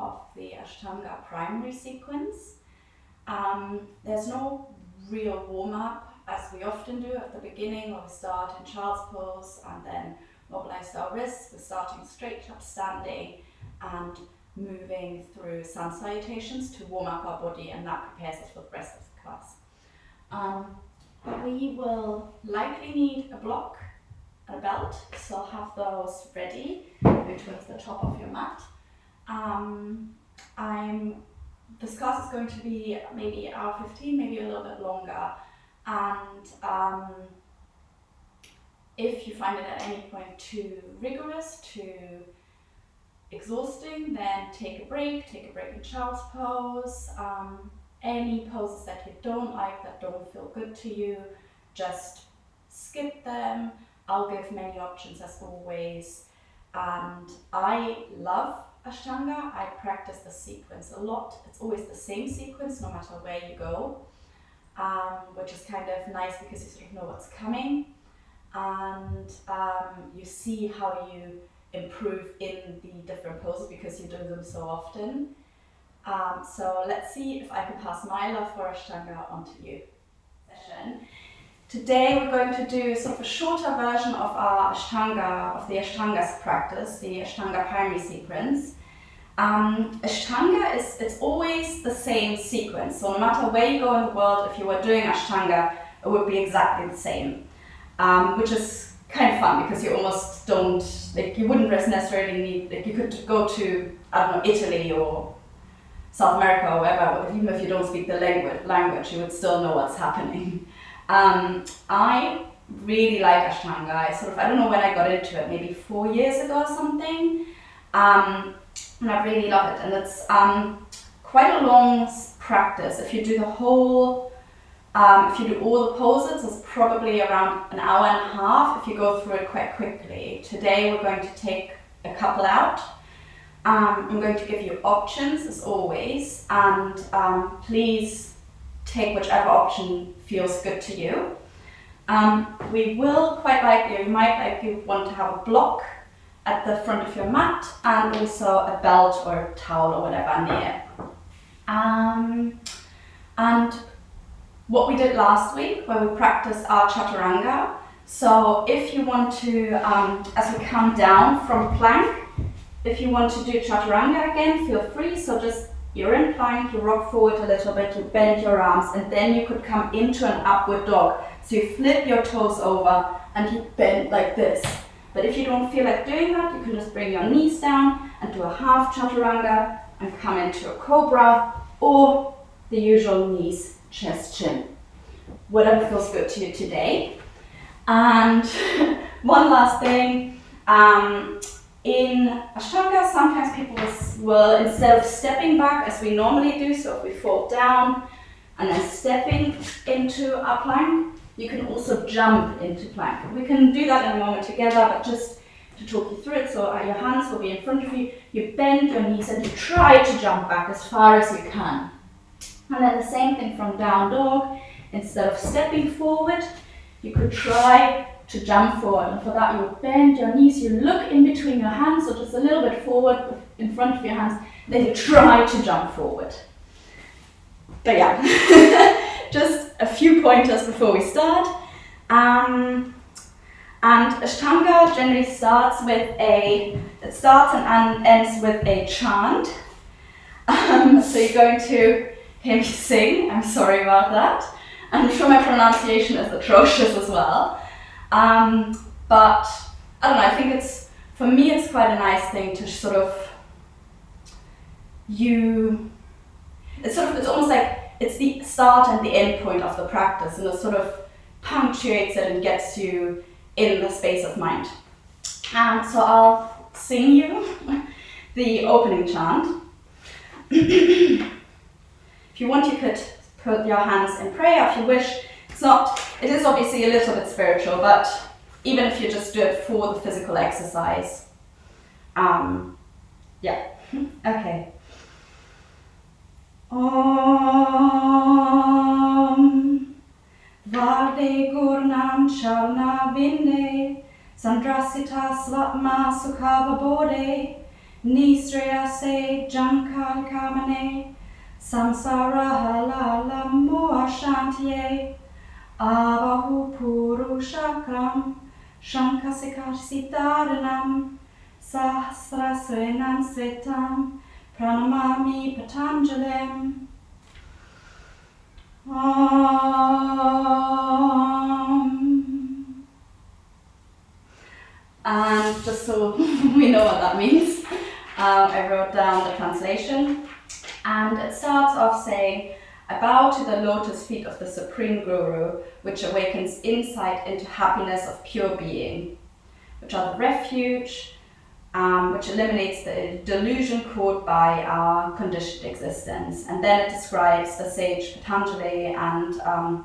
of the Ashtanga primary sequence. There's no real warm-up, as we often do at the beginning, where we start in child's pose and then mobilize our wrists. We're starting straight up standing and moving through sun salutations to warm up our body, and that prepares us for the rest of the class. We will likely need a block and a belt, so have those ready, maybe towards the top of your mat. This class is going to be maybe hour 15, maybe a little bit longer, and if you find it at any point too rigorous, too exhausting, then take a break in child's pose. Any poses that you don't like, that don't feel good to you, just skip them. I'll give many options as always, and I love Ashtanga. I practice the sequence a lot. It's always the same sequence no matter where you go, which is kind of nice because you sort of know what's coming, and you see how you improve in the different poses because you do them so often. So let's see if I can pass my love for Ashtanga onto you. Today we're going to do sort of a shorter version of our Ashtanga, of the Ashtanga's practice, the Ashtanga primary sequence. Ashtanga it's always the same sequence, so no matter where you go in the world, if you were doing Ashtanga, it would be exactly the same, which is kind of fun because you almost don't, like, you wouldn't necessarily need, like, you could go to, I don't know, Italy or South America or wherever, even if you don't speak the language, you would still know what's happening. I really like Ashtanga. I don't know when I got into it, maybe 4 years ago or something, and I really love it. And it's quite a long practice. If you do the whole, if you do all the poses, it's probably around an hour and a half if you go through it quite quickly. Today we're going to take a couple out. I'm going to give you options as always, and please take whichever option feels good to you. We will quite likely, you might want to have a block at the front of your mat and also a belt or a towel or whatever near. And what we did last week, where we practiced our Chaturanga. So if you want to, as we come down from plank, if you want to do Chaturanga again, feel free. So just, you're in plank, you rock forward a little bit, you bend your arms, and then you could come into an upward dog. So you flip your toes over and you bend like this. But if you don't feel like doing that, you can just bring your knees down and do a half Chaturanga and come into a Cobra, or the usual knees, chest, chin. Whatever feels good to you today. And one last thing, in Ashtanga, sometimes people will, instead of stepping back as we normally do, so if we fall down and then stepping into our plank, you can also jump into plank. We can do that in a moment together, but just to talk you through it, so your hands will be in front of you, you bend your knees and you try to jump back as far as you can. And then the same thing from down dog, instead of stepping forward, you could try to jump forward, and for that you would bend your knees, you look in between your hands, so just a little bit forward in front of your hands, then you try to jump forward. But yeah, just a few pointers before we start. And Ashtanga generally starts and ends with a chant. So you're going to hear me sing, I'm sorry about that. I'm sure my pronunciation is atrocious as well. But I don't know, I think for me it's quite a nice thing to sort of, it's almost like it's the start and the end point of the practice, and it sort of punctuates it and gets you in the space of mind. So I'll sing you the opening chant. If you want, you could put your hands in prayer if you wish. It is obviously a little bit spiritual, but even if you just do it for the physical exercise. Yeah, okay. Om Vade Gurnam Charna Vinde Sandrasita Swapma Sukhava Bodhe Nisriya se Jankal Kamane, Samsara Halala Moa Shantiye, Abahu Purushakram, Shankasikarsidaranam, Sahasra Srenam Svetam, Pranamami Patanjalem. And just so we know what that means, I wrote down the translation, and it starts off saying, I bow to the lotus feet of the Supreme Guru, which awakens insight into happiness of pure being, which are the refuge, which eliminates the delusion caused by our conditioned existence. And then it describes the sage Patanjali and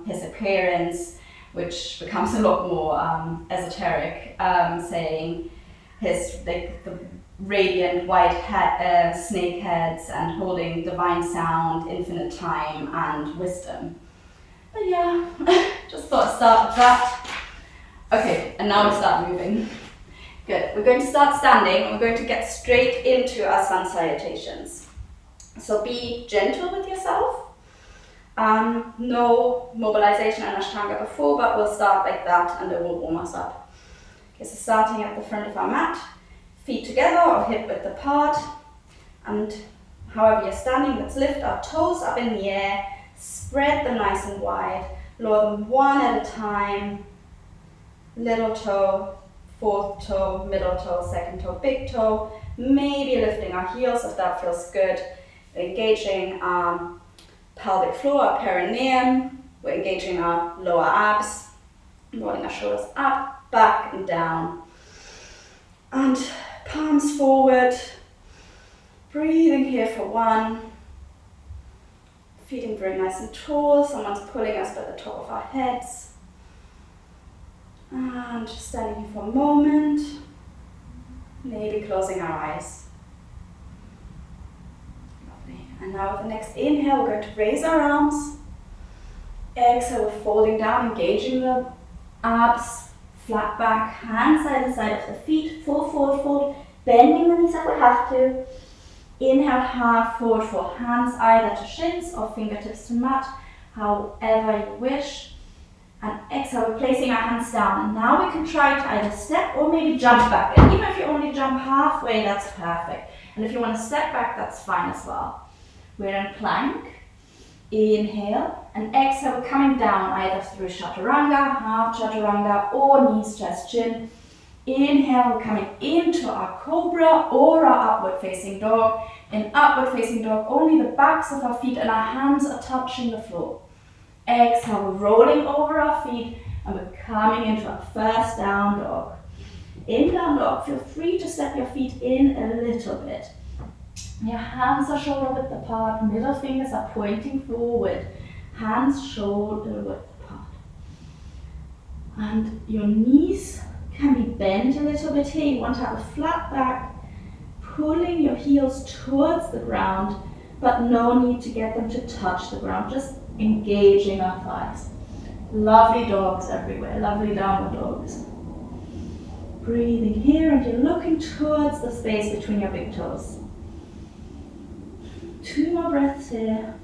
his appearance, which becomes a lot more esoteric, saying the radiant white snake heads and holding divine sound, infinite time and wisdom. But yeah, just thought I'd start with that. Okay, and now we start moving. Good, we're going to start standing and we're going to get straight into our sun salutations. So be gentle with yourself. No mobilization and Ashtanga before, but we'll start like that and it will warm us up. Okay, so starting at the front of our mat, feet together or hip width apart, and however you're standing, let's lift our toes up in the air, spread them nice and wide, lower them one at a time, little toe, fourth toe, middle toe, second toe, big toe, maybe lifting our heels if that feels good, engaging our pelvic floor, our perineum, we're engaging our lower abs, rolling our shoulders up, back and down, and palms forward, breathing here for 1, feeling very nice and tall, someone's pulling us by the top of our heads. And just standing here for a moment, maybe closing our eyes. Lovely. And now with the next inhale, we're going to raise our arms. Exhale, we're folding down, engaging the abs, flat back, hands either side of the feet, full forward fold, bending the knees if we have to. Inhale, half forward fold, hands either to shins or fingertips to mat, however you wish. And exhale, we're placing our hands down. And now we can try to either step or maybe jump back. And even if you only jump halfway, that's perfect. And if you want to step back, that's fine as well. We're in plank. Inhale. And exhale, we're coming down either through Chaturanga, half Chaturanga, or knees, chest, chin. Inhale, we're coming into our Cobra or our upward facing dog. In upward facing dog, only the backs of our feet and our hands are touching the floor. Exhale, we're rolling over our feet and we're coming into our first down dog. In down dog, feel free to step your feet in a little bit. Your hands are shoulder width apart, middle fingers are pointing forward, hands shoulder width apart. And your knees can be bent a little bit here. You want to have a flat back, pulling your heels towards the ground, but no need to get them to touch the ground, just engaging our thighs. Lovely dogs everywhere, lovely downward dogs. Breathing here and you're looking towards the space between your big toes. 2 more breaths here.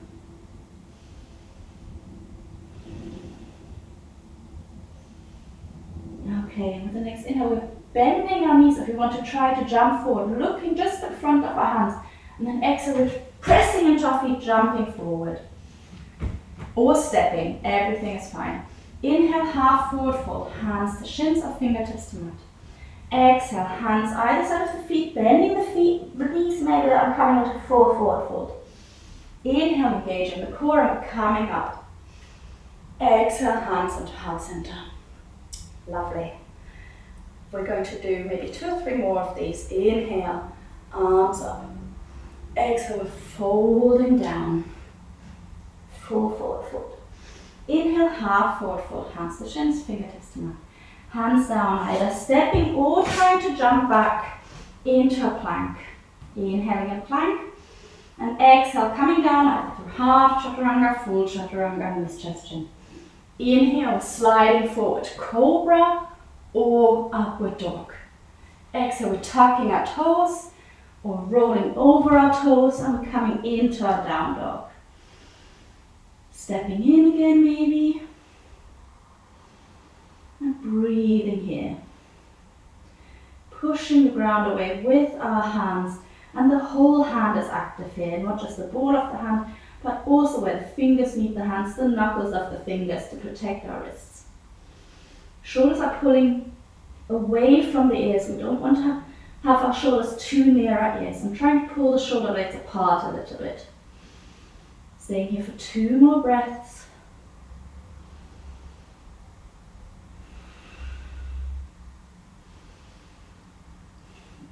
Okay, with the next inhale, we're bending our knees if we want to try to jump forward, looking just in front of our hands. And then exhale, we're pressing into our feet, jumping forward. Or stepping, everything is fine. Inhale, half forward fold, hands to shins or fingertips to mat. Exhale, hands either side of the feet, bending the knees maybe and coming into full forward fold. Inhale, engaging the core and coming up. Exhale, hands into heart center. Lovely. We're going to do maybe 2 or 3 more of these. Inhale, arms up. Exhale, we're folding down. Full forward fold. Inhale, half forward fold, hands to shins, fingertips to mat. Hands down, either stepping or trying to jump back into a plank. Inhaling in plank. And exhale, coming down either through half Chaturanga, full Chaturanga, knees, chest, chin. Inhale, sliding forward, Cobra or upward dog. Exhale, we're tucking our toes or rolling over our toes, and we're coming into our down dog. Stepping in again maybe, and breathing here. Pushing the ground away with our hands, and the whole hand is active here, not just the ball of the hand, but also where the fingers meet the hands, the knuckles of the fingers to protect our wrists. Shoulders are pulling away from the ears. We don't want to have our shoulders too near our ears. I'm trying to pull the shoulder blades apart a little bit. Staying here for 2 more breaths.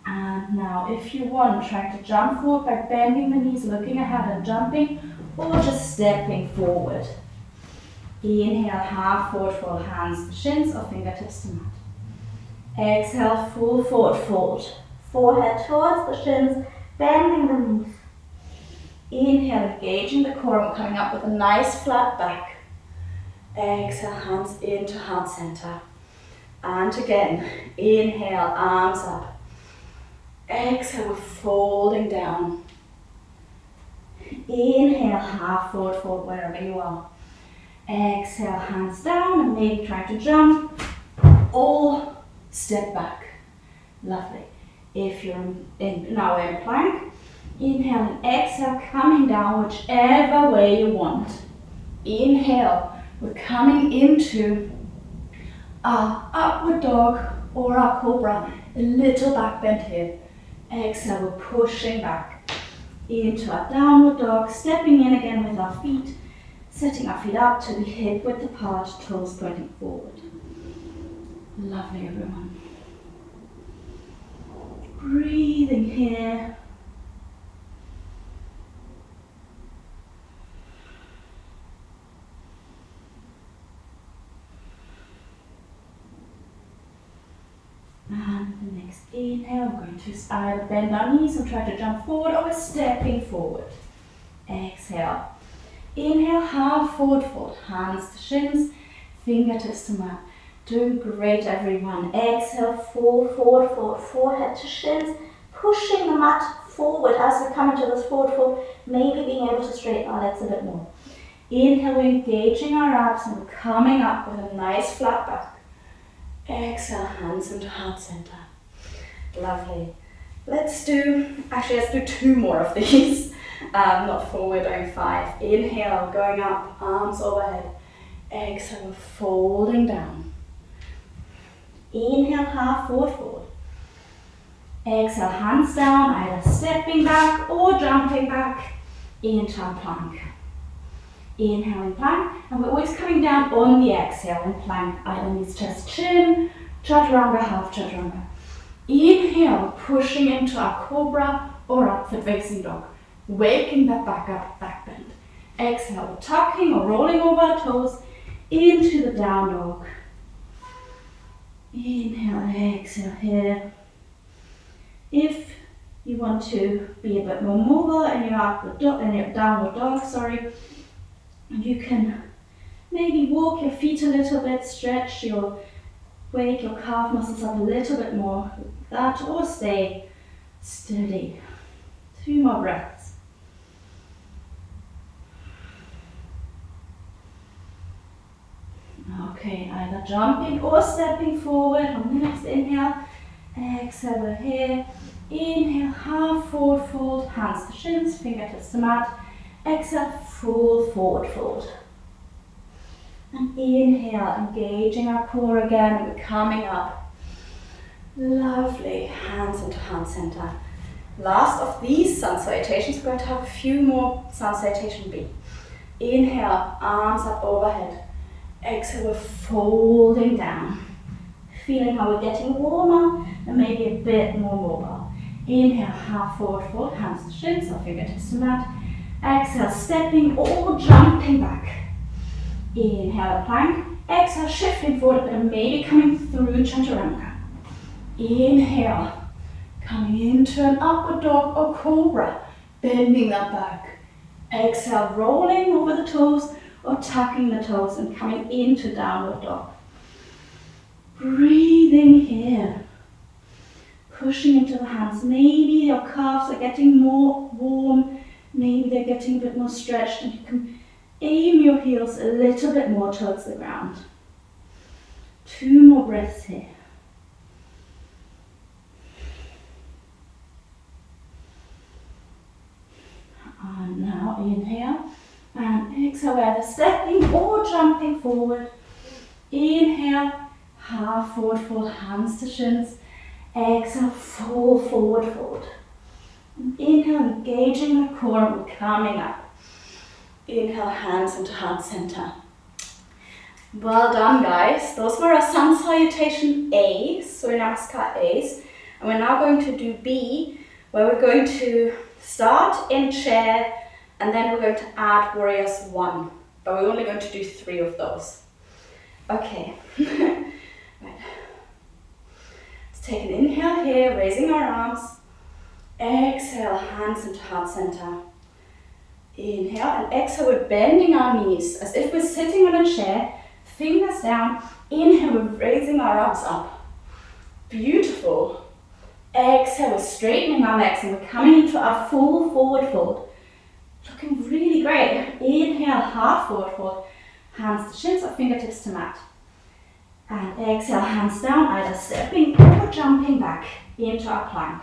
And now, if you want, try to jump forward by bending the knees, looking ahead and jumping, or just stepping forward. Inhale, half forward fold, hands to shins or fingertips to mat. Exhale, full forward fold. Forehead towards the shins, bending the knees. Inhale, engaging the core and coming up with a nice flat back. Exhale, hands into heart center. And again, inhale, arms up. Exhale, we're folding down. Inhale, half forward fold wherever you are. Exhale, hands down and maybe try to jump or step back. Lovely. If you're now in plank, inhale and exhale, coming down whichever way you want. Inhale, we're coming into our upward dog or our cobra, a little back bend here. Exhale, we're pushing back into our downward dog, stepping in again with our feet, setting our feet up to be hip width apart, toes pointing forward. Lovely, everyone. Breathing here. And the next inhale, we're going to either bend our knees and try to jump forward, or we're stepping forward. Exhale. Inhale, half forward fold, hands to shins, fingertips to mat. Doing great, everyone. Exhale, full forward fold, forehead to shins, pushing the mat forward as we come into this forward fold, maybe being able to straighten our legs a bit more. Inhale, we're engaging our abs and we're coming up with a nice flat back. Exhale, hands into heart center. Lovely. Let's do 2 more of these. Not 4, we're doing 5. Inhale, going up, arms overhead. Exhale, folding down. Inhale, half forward fold. Exhale, hands down, either stepping back or jumping back into our plank. Inhale in plank, and we're always coming down on the exhale in plank, either knees, chest, chin, chaturanga, half chaturanga. Inhale, pushing into our cobra or upward facing dog, waking that back up, back bend. Exhale, tucking or rolling over our toes into the down dog. Inhale, exhale here. If you want to be a bit more mobile in your downward dog, you can maybe walk your feet a little bit, wake your calf muscles up a little bit more with that, or stay steady. 2 more breaths. Okay, either jumping or stepping forward on the next inhale. Exhale, we're here. Inhale, half forward fold, hands to shins, fingertips to mat. Exhale, full forward fold. And inhale, engaging our core again, and we're coming up. Lovely, hands into heart center. Last of these sun salutations, we're going to have a few more sun salutation B. Inhale, arms up overhead. Exhale, we're folding down. Feeling how we're getting warmer and maybe a bit more mobile. Inhale, half forward fold, hands to shins or fingertips to mat. Exhale, stepping or jumping back. Inhale, plank. Exhale, shifting forward and maybe coming through chaturanga. Inhale, coming into an upward dog or cobra, bending that back. Exhale, rolling over the toes or tucking the toes and coming into downward dog. Breathing here. pushing into the hands. Maybe your calves are getting more warm, maybe they're getting a bit more stretched, and you can aim your heels a little bit more towards the ground. 2 more breaths here. And now inhale and exhale, whether stepping or jumping forward. Inhale, half forward fold, hands to shins. Exhale, full forward fold. And inhale, engaging the core and coming up. Inhale, hands into heart center. Well done, guys. Those were our sun salutation A's, so Namaskar A's. And we're now going to do B, where we're going to start in chair, and then we're going to add warriors 1. But we're only going to do 3 of those. Okay. Right. Let's take an inhale here, raising our arms. Exhale, hands into heart center. Inhale and exhale, we're bending our knees as if we're sitting on a chair, fingers down. Inhale, we're raising our arms up. Beautiful. Exhale, we're straightening our legs and we're coming into our full forward fold. Looking really great. Inhale, half forward fold. Hands to shins or fingertips to mat. And exhale, hands down, either stepping or jumping back into our plank.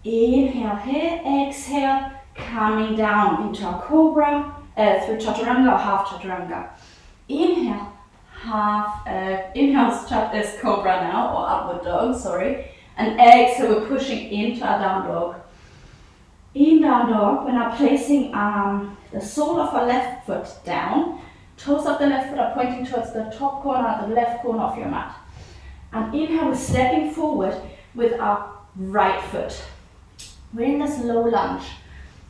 Inhale here, exhale, coming down into our Cobra, through Chaturanga or half Chaturanga. Inhale, inhale is Cobra now, or upward dog, sorry. And exhale, we're pushing into our down dog. In down dog, we're now placing the sole of our left foot down. Toes of the left foot are pointing towards the top corner, the left corner of your mat. And inhale, we're stepping forward with our right foot. We're in this low lunge.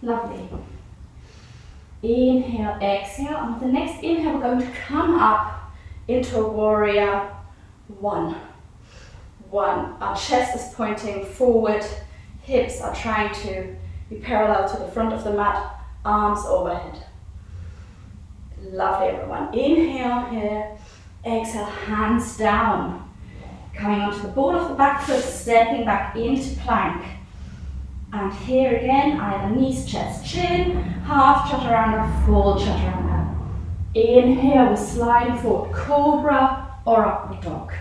Lovely. Inhale, exhale, and with the next inhale, we're going to come up into a warrior 1. Our chest is pointing forward, hips are trying to be parallel to the front of the mat, arms overhead. Lovely, everyone. Inhale here, exhale, hands down. Coming onto the ball of the back foot, stepping back into plank. And here again, either knees, chest, chin, half Chaturanga, full Chaturanga. Inhale, we're sliding forward, Cobra or upward dog.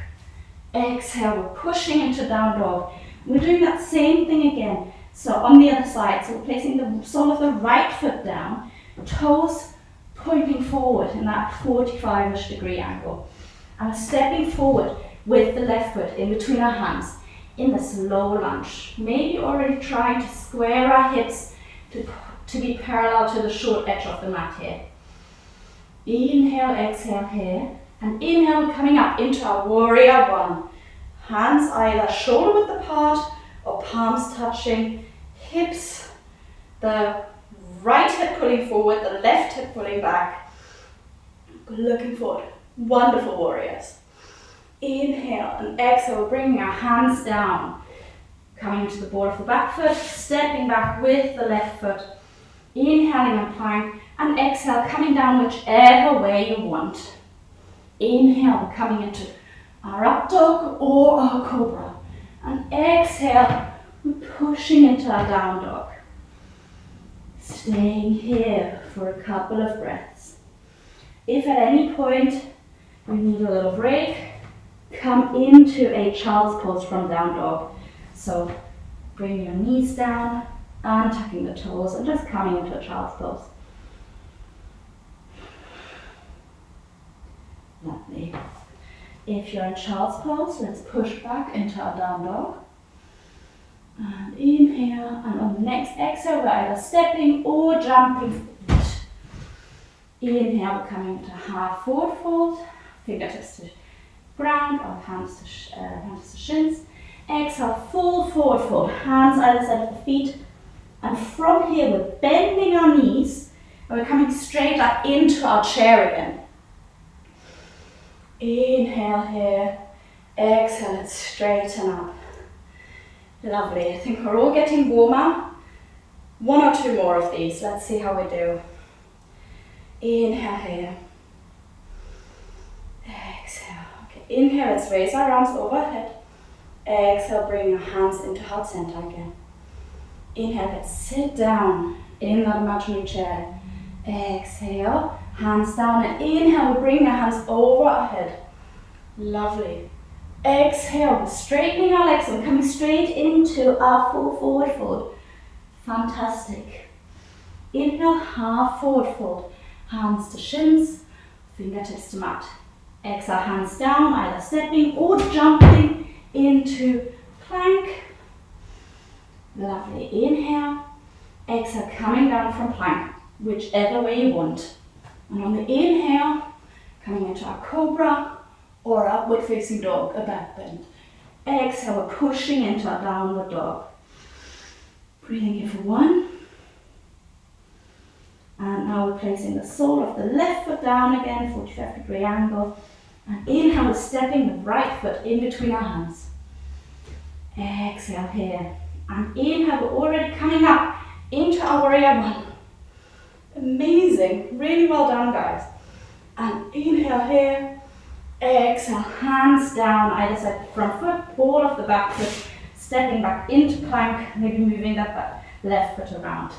Exhale, we're pushing into down dog. We're doing that same thing again. So on the other side, so we're placing the sole of the right foot down, toes pointing forward in that 45-ish degree angle. And we're stepping forward with the left foot in between our hands in this low lunge. Maybe already trying to square our hips to be parallel to the short edge of the mat here. Inhale, exhale here. And inhale, coming up into our warrior 1. Hands either shoulder width apart or palms touching, hips, the right hip pulling forward, the left hip pulling back. Looking forward. Wonderful warriors. Inhale and exhale, bringing our hands down. Coming into the ball of the back foot, stepping back with the left foot. Inhaling and plank, and exhale, coming down whichever way you want. Inhale, coming into our up dog or our Cobra. And exhale, pushing into our down dog. Staying here for a couple of breaths. If at any point you need a little break, come into a child's pose from down dog. So bring your knees down, untucking the toes, and just coming into a child's pose. Lovely. If you're in child's pose, let's push back into our down dog. And inhale, and on the next exhale, we're either stepping or jumping forward. Inhale, we're coming into half forward fold, fingertips to ground or hands to shins. Exhale, full forward fold, hands either side of the feet. And from here, we're bending our knees, and we're coming straight up into our chair again. Inhale here, exhale, let's straighten up. Lovely, I think we're all getting warmer. 1 or 2 more of these, let's see how we do. Inhale here. Exhale. Okay, inhale, let's raise our arms overhead. Exhale, bring your hands into heart center again. Inhale, let's sit down in that imaginary chair. Exhale, hands down, and inhale, we bring our hands over our head. Lovely. Exhale, we're straightening our legs, we're coming straight into our full forward fold. Fantastic. Inhale, half forward fold. Hands to shins, fingertips to mat. Exhale, hands down, either stepping or jumping into plank. Lovely. Inhale. Exhale, coming down from plank, whichever way you want. And on the inhale, coming into our cobra or upward facing dog, a back bend. Exhale, we're pushing into our downward dog. Breathing in for 1. And now we're placing the sole of the left foot down again, 45-degree angle. And inhale, we're stepping the right foot in between our hands. Exhale here. And inhale, we're already coming up into our warrior 1. Amazing. Really well done, guys. And inhale here. Exhale, hands down, either side, front foot, ball of the back foot, stepping back into plank, maybe moving that left foot around.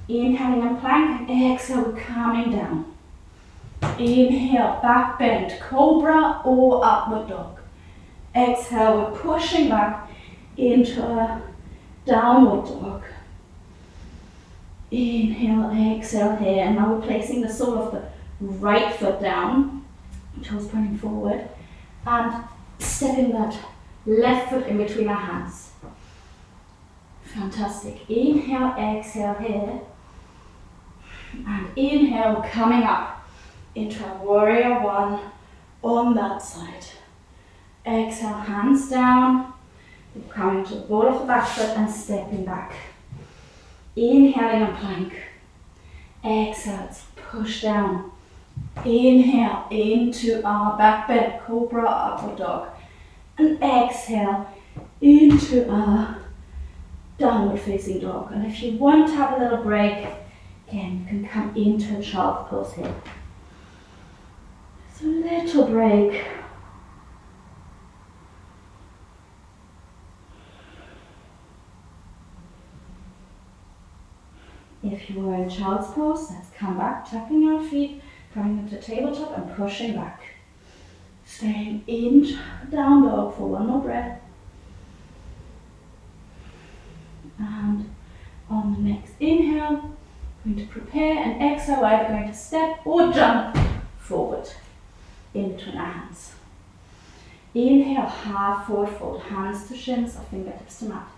Inhaling in plank, exhale, we're coming down. Inhale, back bend, cobra or upward dog. Exhale, we're pushing back into a downward dog. Inhale, exhale here, and now we're placing the sole of the right foot down, toes pointing forward, and stepping that left foot in between our hands. Fantastic. Inhale, exhale here, and inhale, coming up into our warrior 1 on that side. Exhale, hands down, we're coming to the ball of the back foot and stepping back. Inhaling on plank. Exhale, let's push down. Inhale into our back bend, cobra, upward dog. And exhale into our downward facing dog. And if you want to have a little break, again, you can come into a child's pose here. So a little break. If you were in child's pose, let's come back, tapping our feet, coming into tabletop and pushing back. Staying in down dog for 1 more breath. And on the next inhale, going to prepare and exhale, either going to step or jump forward in between our hands. Inhale, half forward fold, hands to shins or fingertips to mat.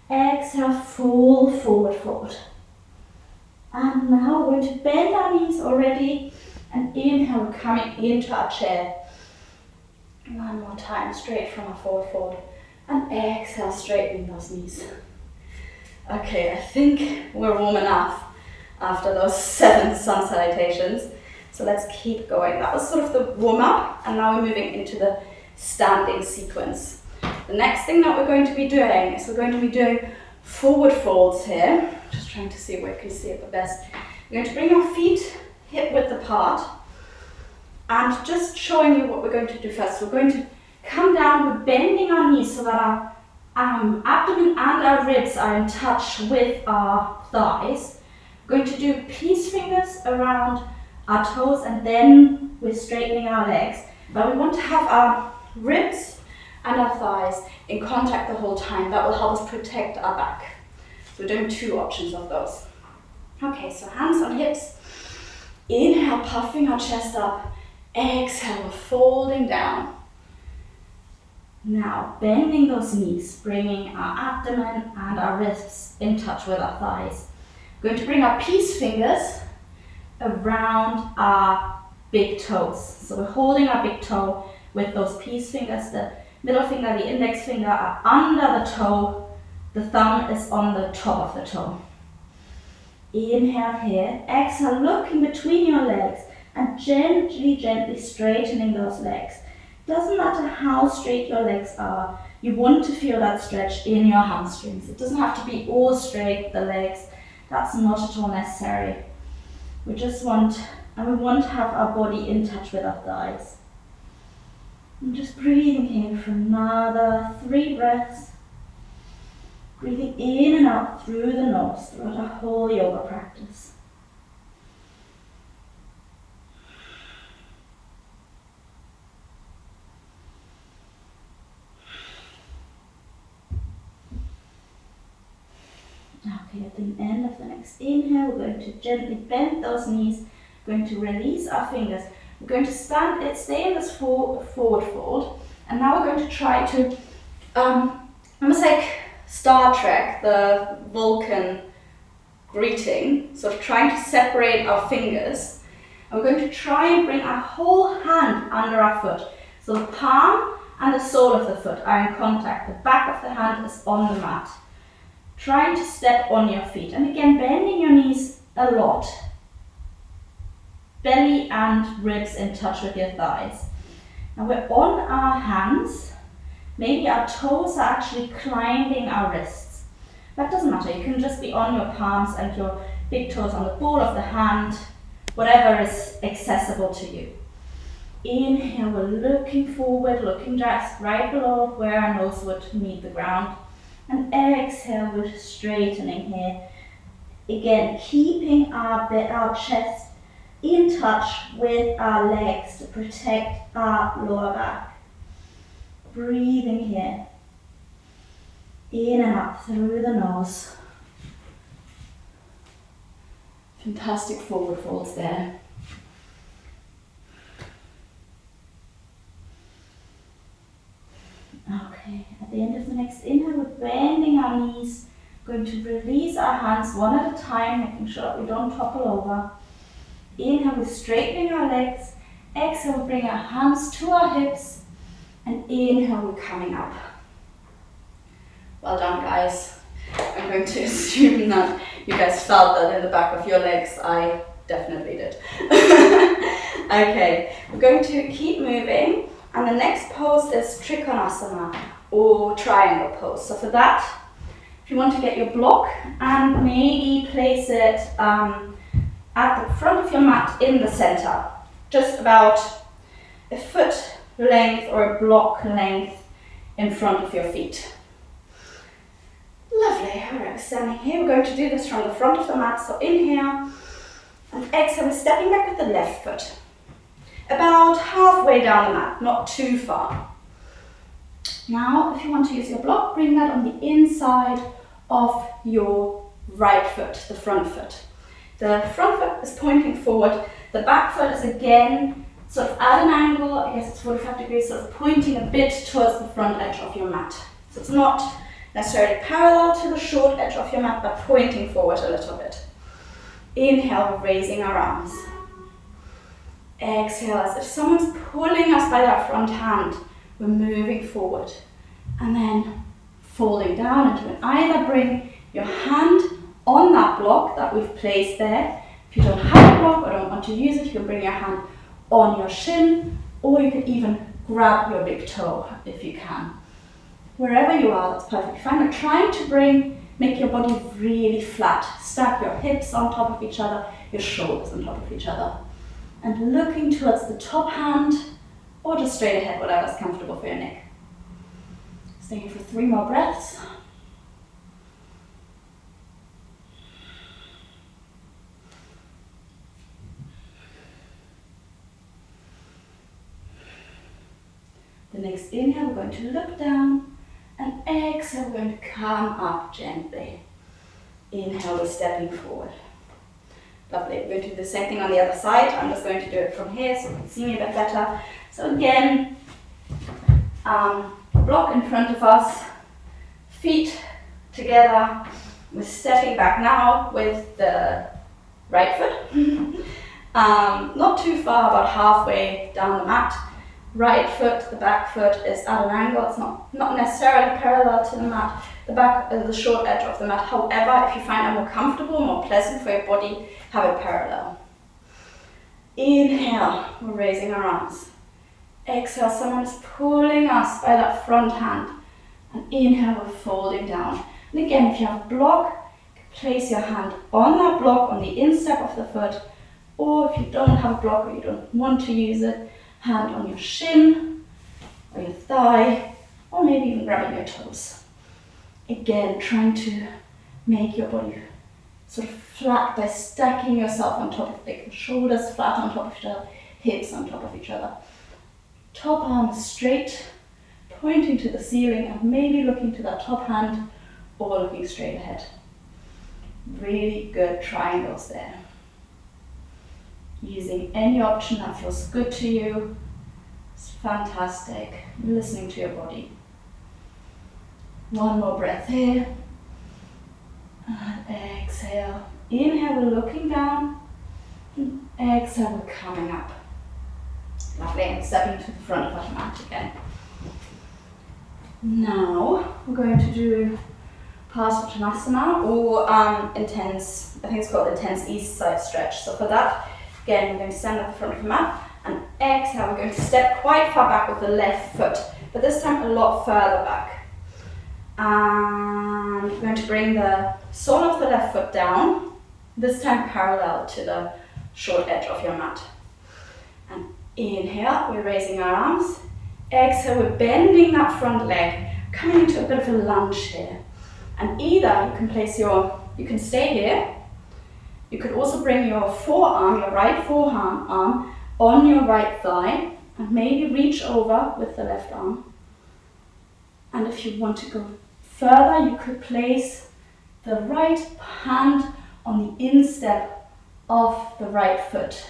Exhale, full forward fold. And now we're going to bend our knees already, and inhale, we're coming into our chair. 1 more time, straight from our forward fold, and exhale, straightening those knees. Okay, I think we're warm enough after those 7 sun salutations, so let's keep going. That was sort of the warm up, and now we're moving into the standing sequence. The next thing that we're going to be doing is we're going to be doing forward folds here. Just trying to see where you can see it the best. We're going to bring our feet hip width apart, and just showing you what we're going to do first. We're going to come down, we're bending our knees so that our abdomen and our ribs are in touch with our thighs. We're going to do peace fingers around our toes, and then we're straightening our legs. But we want to have our ribs and our thighs in contact the whole time. That will help us protect our back. So we're doing 2 options of those. Okay, so hands on hips. Inhale, puffing our chest up. Exhale, folding down. Now, bending those knees, bringing our abdomen and our wrists in touch with our thighs. We're going to bring our peace fingers around our big toes. So we're holding our big toe with those peace fingers. The middle finger, the index finger are under the toe. The thumb is on the top of the toe. Inhale here. Exhale, looking between your legs and gently straightening those legs. Doesn't matter how straight your legs are, you want to feel that stretch in your hamstrings. It doesn't have to be all straight, the legs. That's not at all necessary. We want to have our body in touch with our thighs. And just breathing in for another 3 breaths. Breathing in and out through the nose throughout our whole yoga practice. Okay, at the end of the next inhale, we're going to gently bend those knees. We're going to release our fingers. We're going to stay in this forward fold. And now we're going to try to, almost like Star Trek, the Vulcan greeting, sort of trying to separate our fingers. And we're going to try and bring our whole hand under our foot. So the palm and the sole of the foot are in contact. The back of the hand is on the mat. Trying to step on your feet. And again, bending your knees a lot. Belly and ribs in touch with your thighs. Now we're on our hands. Maybe our toes are actually climbing our wrists. That doesn't matter. You can just be on your palms and your big toes on the ball of the hand. Whatever is accessible to you. Inhale, we're looking forward, looking just right below where our nose would meet the ground. And exhale, we're straightening here. Again, keeping our chest in touch with our legs to protect our lower back. Breathing here. In and out through the nose. Fantastic forward folds there. Okay, at the end of the next inhale, we're bending our knees, going to release our hands one at a time, making sure that we don't topple over. Inhale, we're straightening our legs. Exhale, we bring our hands to our hips. And inhale, we're coming up. Well done, guys. I'm going to assume that you guys felt that in the back of your legs. I definitely did. Okay, we're going to keep moving. And the next pose is Trikonasana, or triangle pose. So for that, if you want to get your block and maybe place it at the front of your mat in the center, just about a foot length or a block length in front of your feet. Lovely. All right, we're standing here. We're going to do this from the front of the mat. So inhale and exhale. We're stepping back with the left foot. About halfway down the mat, not too far. Now, if you want to use your block, bring that on the inside of your right foot, the front foot. The front foot is pointing forward. The back foot is again sort of at an angle. I guess it's 45 degrees, sort of pointing a bit towards the front edge of your mat. So it's not necessarily parallel to the short edge of your mat, but pointing forward a little bit. Inhale, raising our arms. Exhale, as if someone's pulling us by that front hand. We're moving forward. And then folding down, and you can either bring your hand on that block that we've placed there. If you don't have a block or don't want to use it, you can bring your hand on your shin, or you can even grab your big toe if you can. Wherever you are, that's perfectly fine. But trying to make your body really flat. Stack your hips on top of each other, your shoulders on top of each other. And looking towards the top hand, or just straight ahead, whatever's comfortable for your neck. Stay here for 3 more breaths. The next inhale, we're going to look down, and exhale, we're going to come up gently. Inhale, we're stepping forward. Lovely. We're going to do the same thing on the other side. I'm just going to do it from here so you can see me a bit better. So again, block in front of us, feet together. We're stepping back now with the right foot. Not too far, about halfway down the mat. Right foot, the back foot is at an angle. It's not necessarily parallel to the mat. The back is the short edge of the mat. However, if you find it more comfortable, more pleasant for your body, have it parallel. Inhale, we're raising our arms. Exhale, someone is pulling us by that front hand. And inhale, we're folding down. And again, if you have a block, place your hand on that block on the instep of the foot. Or if you don't have a block or you don't want to use it, hand on your shin, or your thigh, or maybe even grabbing your toes. Again, trying to make your body sort of flat by stacking yourself on top of the shoulders flat on top of each other, hips on top of each other. Top arm straight, pointing to the ceiling and maybe looking to that top hand or looking straight ahead. Really good triangles there. Using any option that feels good to you. It's fantastic. Listening to your body. One more breath here. And exhale. Inhale, we're looking down. And exhale, we're coming up. Lovely, and stepping to the front of our mat again. Now, we're going to do Salutations or intense, I think it's called intense east side stretch. So for that, again, we're going to stand at the front of the mat and exhale. We're going to step quite far back with the left foot, but this time a lot further back. And we're going to bring the sole of the left foot down, this time parallel to the short edge of your mat. And inhale, we're raising our arms. Exhale, we're bending that front leg, coming into a bit of a lunge here. And either you can stay here. You could also bring your forearm, your right forearm on your right thigh and maybe reach over with the left arm. And if you want to go further, you could place the right hand on the instep of the right foot.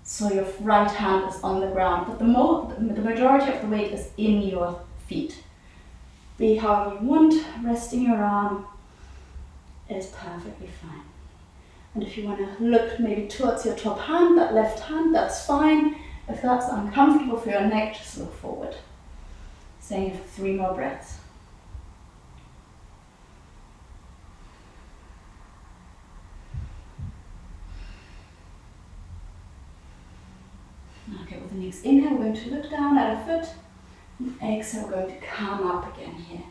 So your right hand is on the ground, but the majority of the weight is in your feet. Be however you want, resting your arm is perfectly fine. And if you want to look maybe towards your top hand, that left hand, that's fine. If that's uncomfortable for your neck, just look forward. Staying here for 3 more breaths. Okay, with the next inhale, we're going to look down at a foot. And exhale, we're going to come up again here.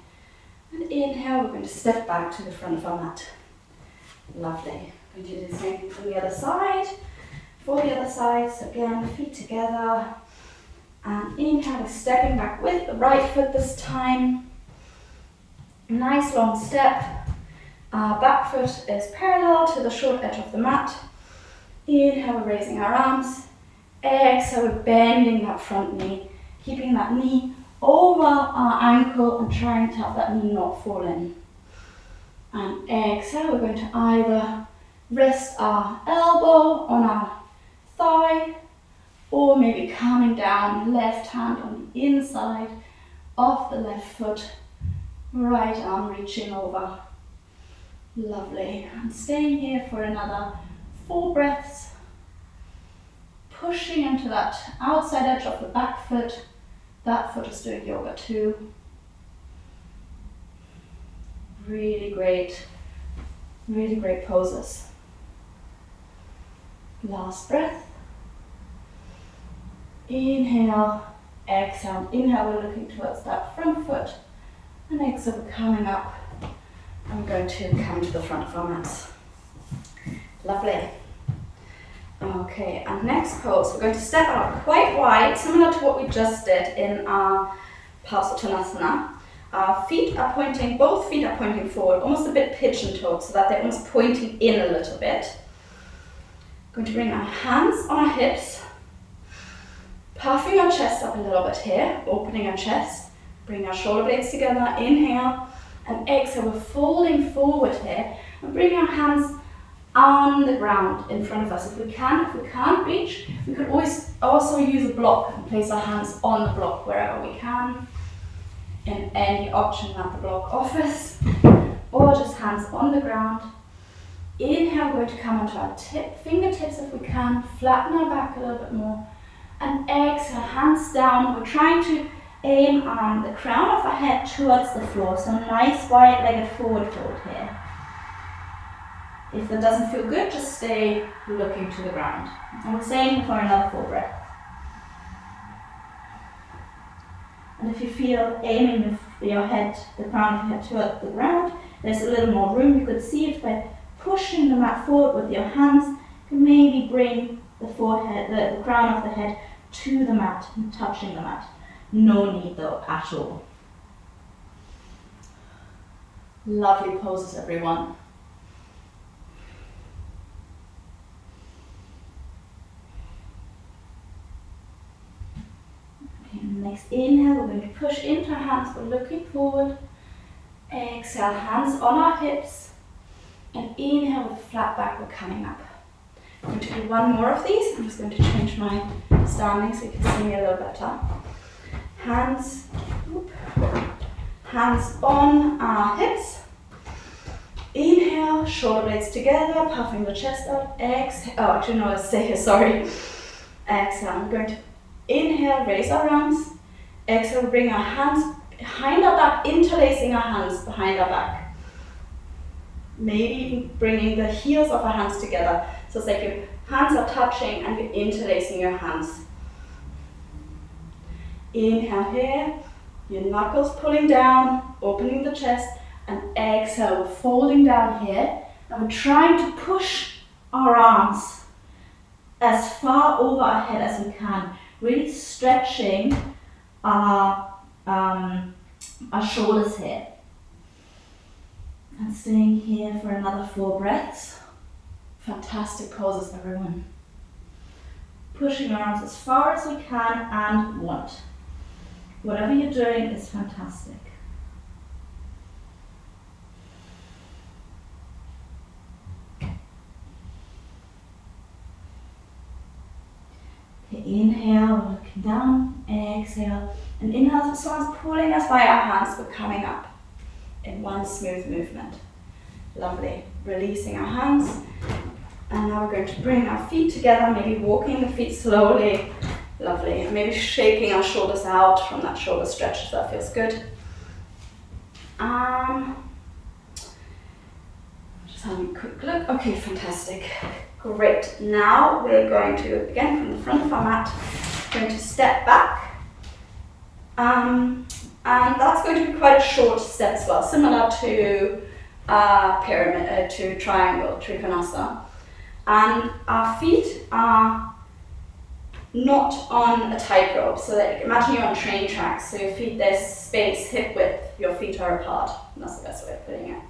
And inhale, we're going to step back to the front of our mat. Lovely. We're going to do the same thing from the other side. For the other side, so again, feet together. And inhale, we're stepping back with the right foot this time. Nice long step. Our back foot is parallel to the short edge of the mat. Inhale, we're raising our arms. Exhale, we're bending that front knee, keeping that knee over our ankle and trying to have that knee not fall in. And exhale, we're going to either rest our elbow on our thigh or maybe coming down, left hand on the inside of the left foot, right arm reaching over. Lovely. And staying here for another 4 breaths. Pushing into that outside edge of the back foot. That foot is doing yoga too. Really great poses. Last breath. Inhale, exhale. Inhale, we're looking towards that front foot. And exhale, we're coming up. I'm going to come to the front of our mats. Lovely. Okay, and next pose, we're going to step out quite wide, similar to what we just did in our Salutations. Our feet are pointing, both feet are pointing forward, almost a bit pigeon-toed, so that they're almost pointing in a little bit. Going to bring our hands on our hips, puffing our chest up a little bit here, opening our chest, bring our shoulder blades together, inhale, and exhale, we're folding forward here, and bring our hands on the ground in front of us. If we can't reach, we could always also use a block and place our hands on the block wherever we can, in any option that the block offers, or just hands on the ground. Inhale, we're going to come onto our fingertips if we can, flatten our back a little bit more, and exhale, hands down. We're trying to aim on the crown of our head towards the floor, so nice wide-legged forward fold here. If that doesn't feel good, just stay looking to the ground. And we're staying for another 4 breaths. And if you feel aiming with your head, the crown of your head toward the ground, there's a little more room. You could see it by pushing the mat forward with your hands. You can maybe bring the forehead, the crown of the head to the mat and touching the mat. No need though at all. Lovely poses, everyone. Okay, next inhale, we're going to push into our hands, we're looking forward. Exhale, hands on our hips. And inhale with a flat back, we're coming up. I'm going to do one more of these. I'm just going to change my standing so you can see me a little better. Hands on our hips. Inhale, shoulder blades together, puffing the chest out. Exhale, oh actually no, let's stay here, sorry. Exhale, I'm going to inhale, raise our arms. Exhale, bring our hands behind our back, interlacing our hands behind our back. Maybe even bringing the heels of our hands together. So it's like your hands are touching and you're interlacing your hands. Inhale here, your knuckles pulling down, opening the chest, and exhale, we're folding down here, and we're trying to push our arms as far over our head as we can, really stretching our shoulders here. And staying here for another 4 breaths. Fantastic poses, everyone. Pushing our arms as far as we can and want. Whatever you're doing is fantastic. Okay, inhale, we're looking down, exhale, and inhale, as someone's pulling us by our hands, we're coming up in one smooth movement. Lovely. Releasing our hands. And now we're going to bring our feet together, maybe walking the feet slowly. Lovely. And maybe shaking our shoulders out from that shoulder stretch if that feels good. Just having a quick look. Okay, fantastic. Great. Now we're going to, again from the front of our mat, going to step back. And that's going to be quite a short step as well, similar to pyramid, to triangle, Trikonasana. And our feet are not on a tightrope, so that imagine you're on train tracks, so your feet, there's space, hip width, your feet are apart. That's the best way of putting it.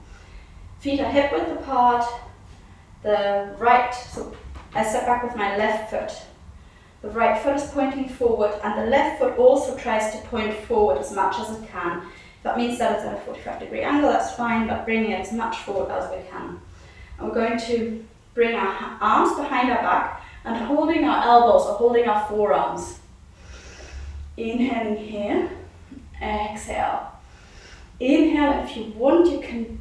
Feet are hip width apart, the right, so I step back with my left foot. The right foot is pointing forward, and the left foot also tries to point forward as much as it can. If that means that it's at a 45-degree angle, that's fine, but bring it as much forward as we can. And we're going to bring our arms behind our back and holding our elbows or holding our forearms. Inhaling here, exhale. Inhale, and if you want, you can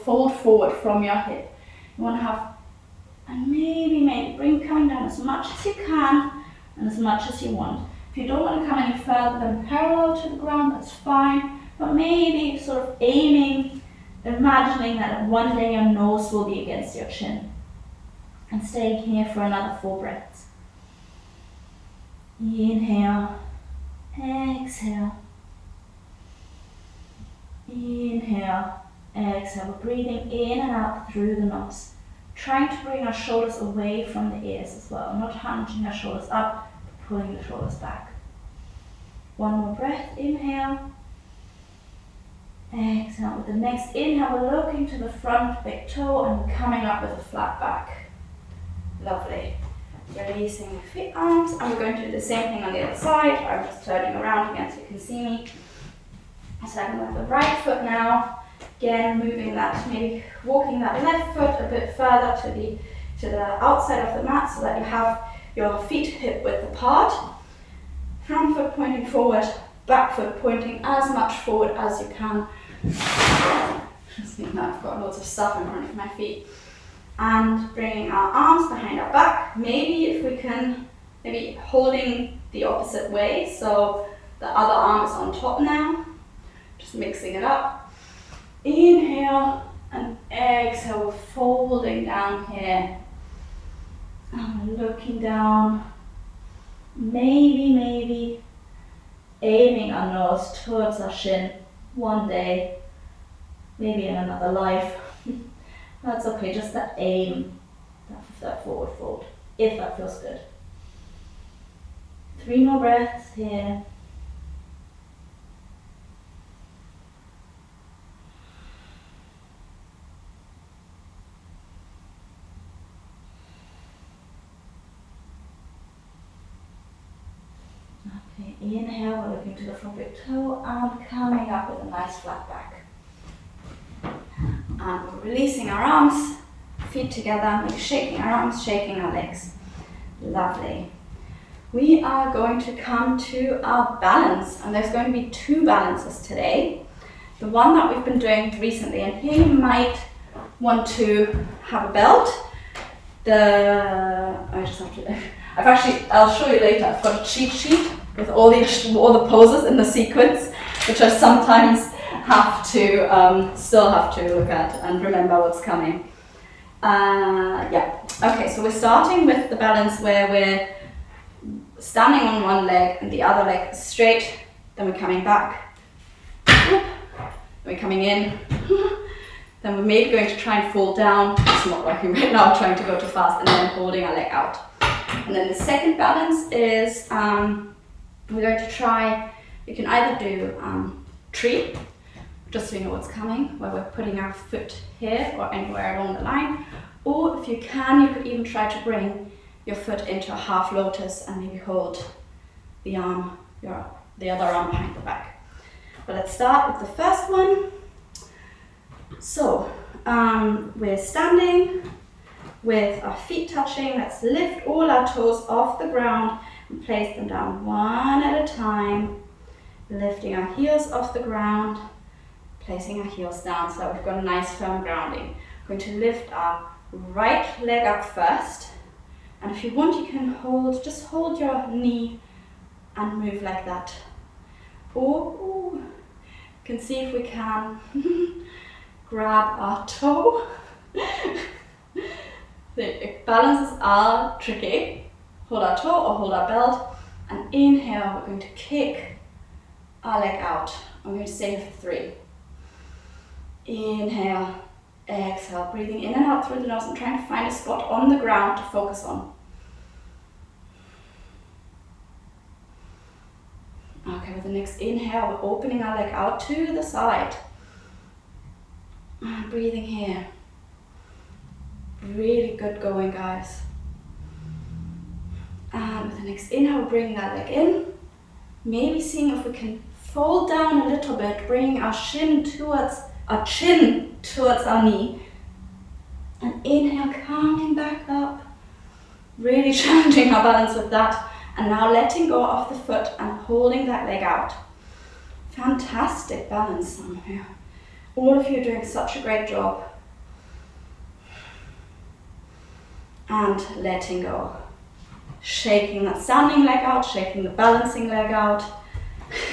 fold forward from your hip. You want to have, and maybe bring coming down as much as you can and as much as you want. If you don't want to come any further than parallel to the ground, that's fine, but maybe sort of aiming, imagining that one day your nose will be against your chin. And staying here for another 4 breaths. Inhale, exhale. Inhale, exhale. We're breathing in and out through the nose. Trying to bring our shoulders away from the ears as well. Not hunching our shoulders up, but pulling the shoulders back. One more breath, inhale. Exhale. With the next inhale, we're looking to the front, big toe, and we're coming up with a flat back. Lovely. Releasing the feet, arms, and we're going to do the same thing on the other side. I'm just turning around again so you can see me. So I'm with the right foot now. Again, moving that, maybe walking that left foot a bit further to the outside of the mat so that you have your feet hip width apart. Front foot pointing forward, back foot pointing as much forward as you can. Just think that I've got lots of stuff in front of my feet. And bringing our arms behind our back. Maybe if we can, maybe holding the opposite way, so the other arm is on top now. Just mixing it up. Inhale and exhale, we're folding down here. And we're looking down. Maybe aiming our nose towards our shin one day, maybe in another life. That's okay, just that aim, that forward fold, if that feels good. 3 more breaths here. Okay, inhale, we're looking to the front big toe and coming up with a nice flat back. And we're releasing our arms, feet together, maybe shaking our arms, shaking our legs. Lovely. We are going to come to our balance, and there's going to be 2 balances today. The one that we've been doing recently, and here you might want to have a belt. I'll show you later. I've got a cheat sheet with all the poses in the sequence, which I sometimes still have to look at and remember what's coming. Okay, so we're starting with the balance where we're standing on one leg and the other leg is straight, then we're coming back, then we're coming in, then we're maybe going to try and fall down. It's not working right now, trying to go too fast, and then holding our leg out. And then the second balance is we're going to try, you can either do tree, just so you know what's coming, where we're putting our foot here or anywhere along the line, or if you can, you could even try to bring your foot into a half lotus and maybe hold the other arm behind the back. But let's start with the first one. So we're standing with our feet touching. Let's lift all our toes off the ground and place them down one at a time, lifting our heels off the ground, placing our heels down so that we've got a nice firm grounding. We're going to lift our right leg up first, and if you want you can just hold your knee and move like that. Or you can see if we can grab our toe. The balances are tricky. Hold our toe or hold our belt, and inhale, we're going to kick our leg out. I'm going to stay here for 3. Inhale, exhale, breathing in and out through the nose and trying to find a spot on the ground to focus on. Okay, with the next inhale, we're opening our leg out to the side. And breathing here. Really good going, guys. And with the next inhale, bring that leg in. Maybe seeing if we can fold down a little bit, bringing our chin towards our knee. And inhale, coming back up. Really challenging our balance with that. And now letting go of the foot and holding that leg out. Fantastic balance on here. All of you are doing such a great job. And letting go. Shaking that standing leg out, shaking the balancing leg out.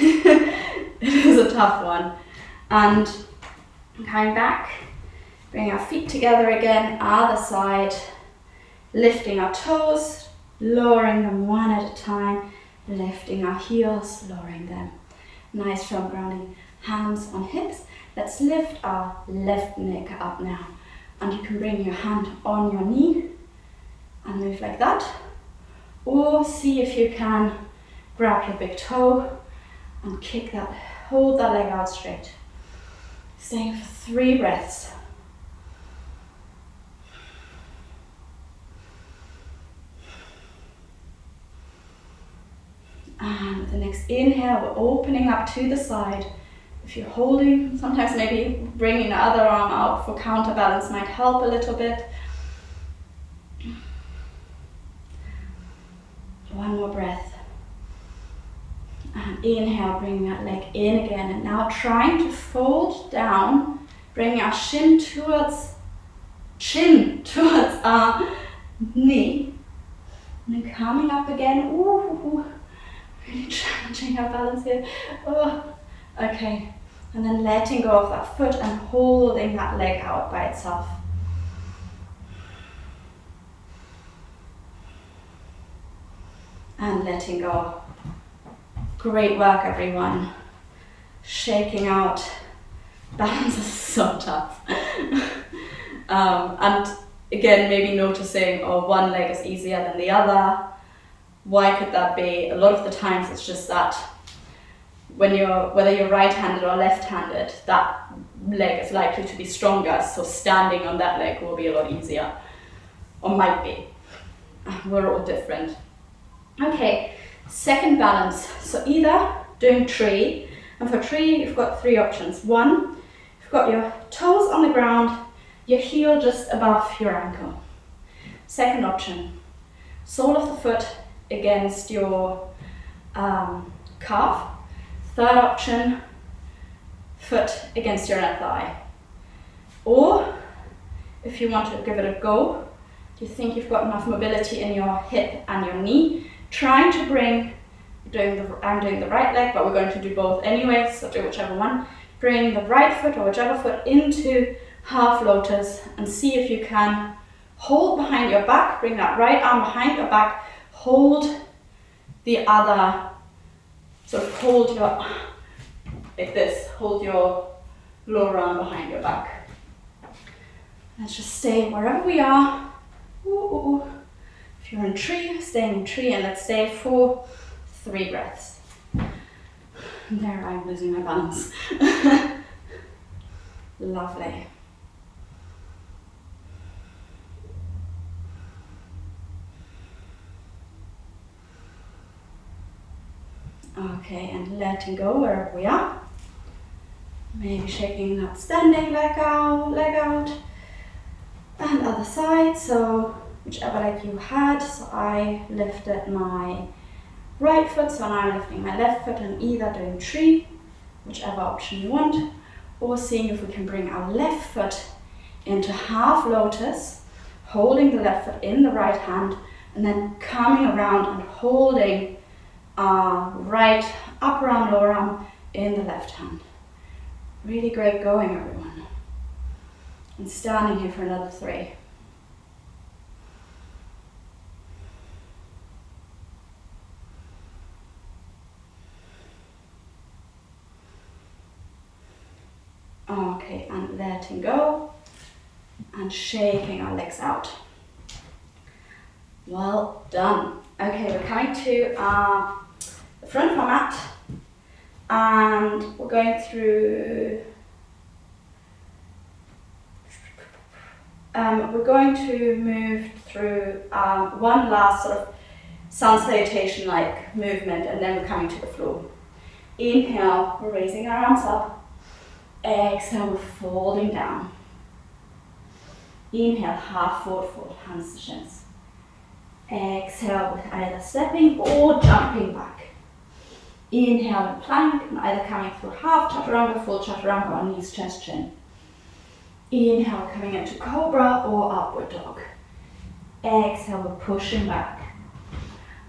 It is a tough one. And coming back, bring our feet together again, other side, lifting our toes, lowering them one at a time, lifting our heels, lowering them. Nice firm grounding, hands on hips. Let's lift our left neck up now. And you can bring your hand on your knee and move like that. Or see if you can grab your big toe and kick that, hold that leg out straight. Staying for 3 breaths. And with the next inhale, we're opening up to the side. If you're holding, sometimes maybe bringing the other arm out for counterbalance might help a little bit. 1 more breath. And inhale, bringing that leg in again. And now trying to fold down, bringing our chin towards our knee. And then coming up again. Ooh, really challenging our balance here. Oh, okay. And then letting go of that foot and holding that leg out by itself. And letting go. Great work, everyone. Shaking out. Balance is so tough. And again, maybe noticing, one leg is easier than the other. Why could that be? A lot of the times it's just that whether you're right-handed or left-handed, that leg is likely to be stronger, so standing on that leg will be a lot easier, or might be. We're all different. Okay, second balance. So either doing tree, and for tree you've got 3 options. 1, you've got your toes on the ground, your heel just above your ankle. Second option, sole of the foot against your calf. Third option, foot against your inner thigh. Or, if you want to give it a go, do you think you've got enough mobility in your hip and your knee, trying to bring, I'm doing the right leg, but we're going to do both anyway, so do whichever one. Bring the right foot or whichever foot into half lotus and see if you can hold behind your back, bring that right arm behind your back, hold the other, sort of hold your, like this, hold your lower arm behind your back. Let's just stay wherever we are. Ooh. If you're in tree, staying in tree, and let's stay for 3 breaths. And there I'm losing my balance. Lovely. Okay, and letting go wherever we are. Maybe shaking that standing leg out, and other side, so whichever leg you had. So I lifted my right foot, so now I'm lifting my left foot and either doing tree, whichever option you want, or seeing if we can bring our left foot into half lotus, holding the left foot in the right hand, and then coming around and holding right upper arm, lower arm in the left hand. Really great going, everyone. And standing here for another 3. Okay, and letting go and shaking our legs out. Well done. Okay, we're coming to the front of our mat, and we're going through, we're going to move through one last sort of sun salutation like movement, and then we're coming to the floor. Inhale, we're raising our arms up. Exhale, we're folding down. Inhale, half forward fold, hands to shins. Exhale with either stepping or jumping back. Inhale and plank, and either coming through half chaturanga, full chaturanga, or knees, chest, chin. Inhale, coming into cobra or upward dog. Exhale, we're pushing back.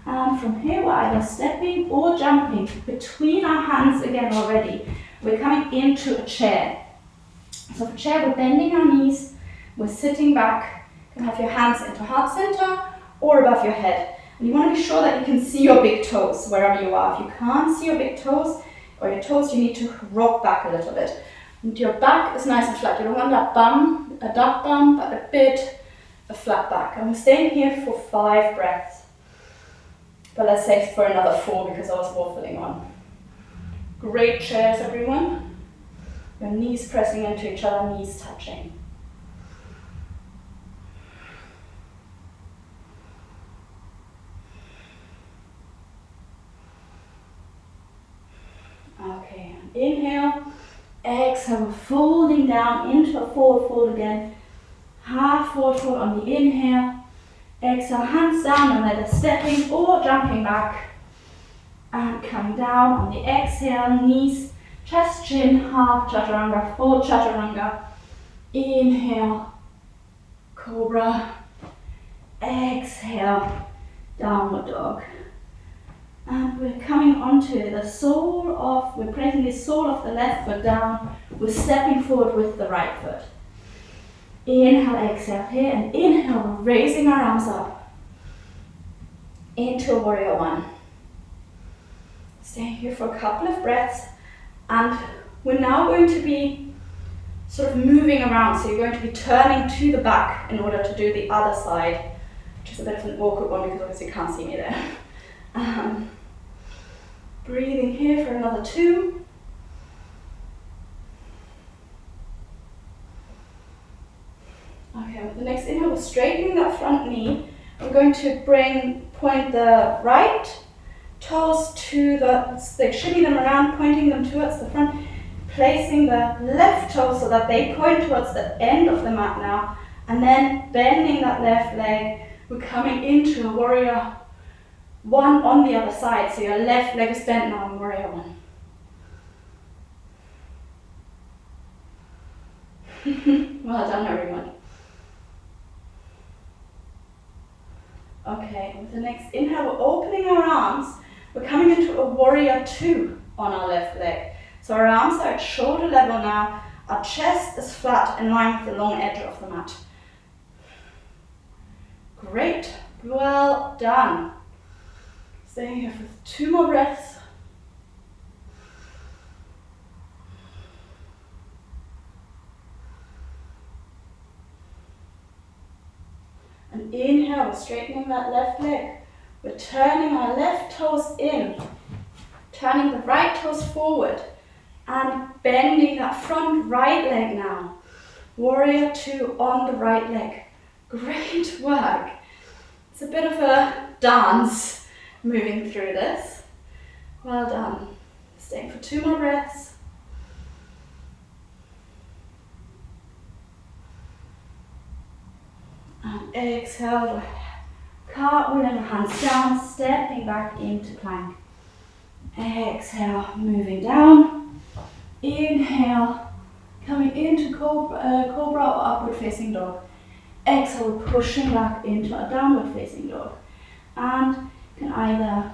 And from here, we're either stepping or jumping between our hands again already. We're coming into a chair. So for chair, we're bending our knees, we're sitting back. You can have your hands into heart center or above your head. And you want to be sure that you can see your big toes wherever you are. If you can't see your big toes or your toes, you need to rock back a little bit. And your back is nice and flat. You don't want that bum, a duck bum, but a bit a flat back. And we're staying here for 5 breaths. But let's say for another 4 because I was waffling on. Great chairs, everyone. Your knees pressing into each other, knees touching. Okay, inhale, exhale, folding down into a forward fold again. Half forward fold on the inhale. Exhale, hands down and either stepping or jumping back. And come down on the exhale, knees, chest, chin, half chaturanga, full chaturanga. Inhale, cobra. Exhale, downward dog. And we're coming onto the sole of, we're placing the sole of the left foot down. We're stepping forward with the right foot. Inhale, exhale here, and inhale, we're raising our arms up into a warrior 1. Staying here for a couple of breaths, and we're now going to be sort of moving around. So you're going to be turning to the back in order to do the other side, which is a bit of an awkward one because obviously you can't see me there. another 2. Okay, with the next inhale, we're straightening that front knee. We're going to point the right toes to the stick, shimmy them around, pointing them towards the front, placing the left toes so that they point towards the end of the mat now, and then bending that left leg. We're coming into a warrior 1 on the other side, so your left leg is bent now in warrior 1. Well done, everyone. Okay, with the next inhale, we're opening our arms. We're coming into a warrior 2 on our left leg. So our arms are at shoulder level now. Our chest is flat in line with the long edge of the mat. Great, well done. Staying here for 2 more breaths. And inhale, we're straightening that left leg. We're turning our left toes in, turning the right toes forward, and bending that front right leg now. Warrior 2 on the right leg. Great work. It's a bit of a dance moving through this. Well done. Staying for 2 more breaths. And exhale, cartwheeling hands down, stepping back into plank. Exhale, moving down. Inhale, coming into cobra or upward facing dog. Exhale, pushing back into a downward facing dog. And you can either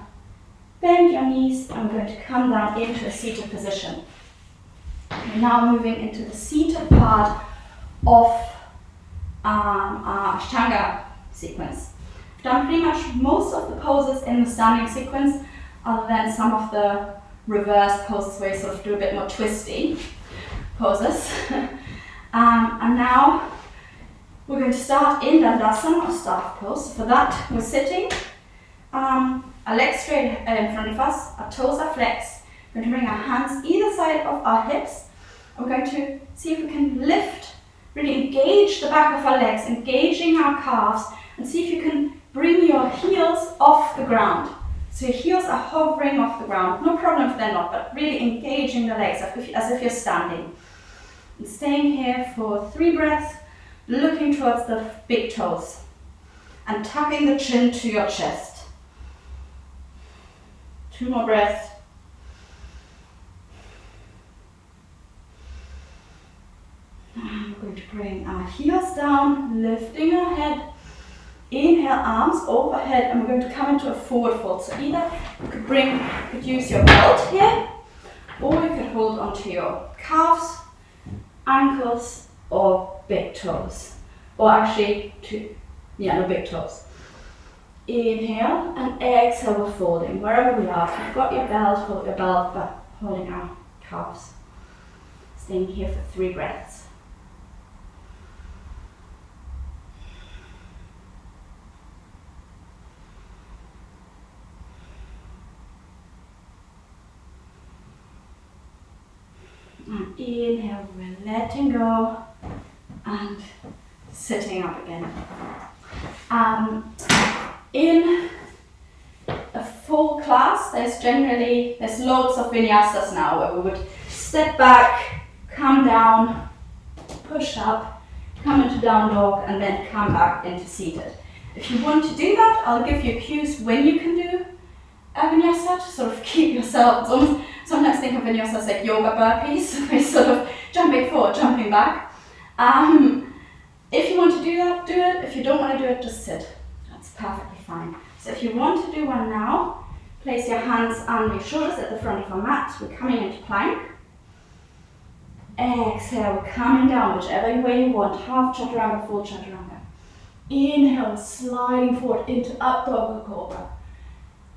bend your knees, and we're going to come down into a seated position. We're now moving into the seated part of our Ashtanga sequence. I've done pretty much most of the poses in the standing sequence, other than some of the reverse poses where you sort of do a bit more twisty poses. And now we're going to start in Dandasana or staff pose. For that, we're sitting, our legs straight in front of us, our toes are flexed. We're going to bring our hands either side of our hips. We're going to see if we can lift, really engage the back of our legs, engaging our calves, and see if you can bring your heels off the ground. So your heels are hovering off the ground. No problem if they're not, but really engaging the legs as if you're standing. And staying here for 3 breaths, looking towards the big toes and tucking the chin to your chest. 2 more breaths. And we're going to bring our heels down, lifting our head. Inhale, arms overhead, and we're going to come into a forward fold. So either you could use your belt here, or you could hold onto your calves, ankles, or big toes. Or actually, no big toes. Inhale and exhale, we're folding wherever we are. If you've got your belt, hold your belt, but holding our calves. Staying here for 3 breaths. And inhale, we're letting go and sitting up again. In a full class, there's loads of vinyasas now where we would step back, come down, push up, come into down dog, and then come back into seated. If you want to do that, I'll give you cues when you can do a vinyasa to sort of keep yourself. Sometimes think of vinyasas like yoga burpees, where you're sort of jumping forward, jumping back. If you want to do that, do it. If you don't want to do it, just sit. That's perfectly fine. So if you want to do one now, place your hands on your shoulders at the front of our mat. We're coming into plank. Exhale, we're coming down, whichever way you want. Half chaturanga, full chaturanga. Inhale, sliding forward into up dog or cobra.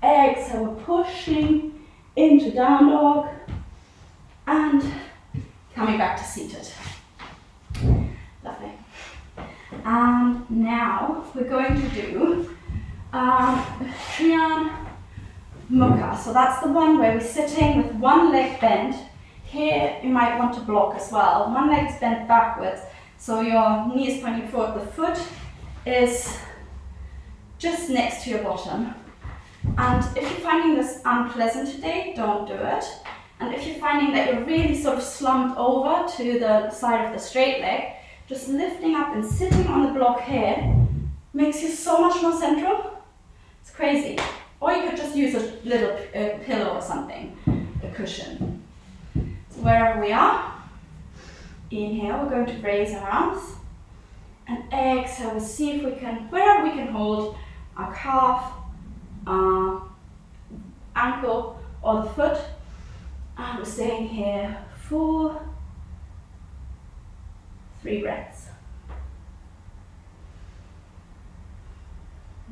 Exhale, we're pushing into down dog and coming back to seated. Lovely. And now we're going to do Trian mukha. So that's the one where we're sitting with one leg bent. Here you might want to block as well. One leg is bent backwards, so your knee is pointing forward. The foot is just next to your bottom. And if you're finding this unpleasant today, don't do it. And if you're finding that you're really sort of slumped over to the side of the straight leg, just lifting up and sitting on the block here makes you so much more central. It's crazy. Or you could just use a little pillow or something, a cushion. So wherever we are, inhale, we're going to raise our arms. And exhale, we'll see if we can, wherever we can hold our calf, our ankle, or the foot. And we're staying here for 3 breaths.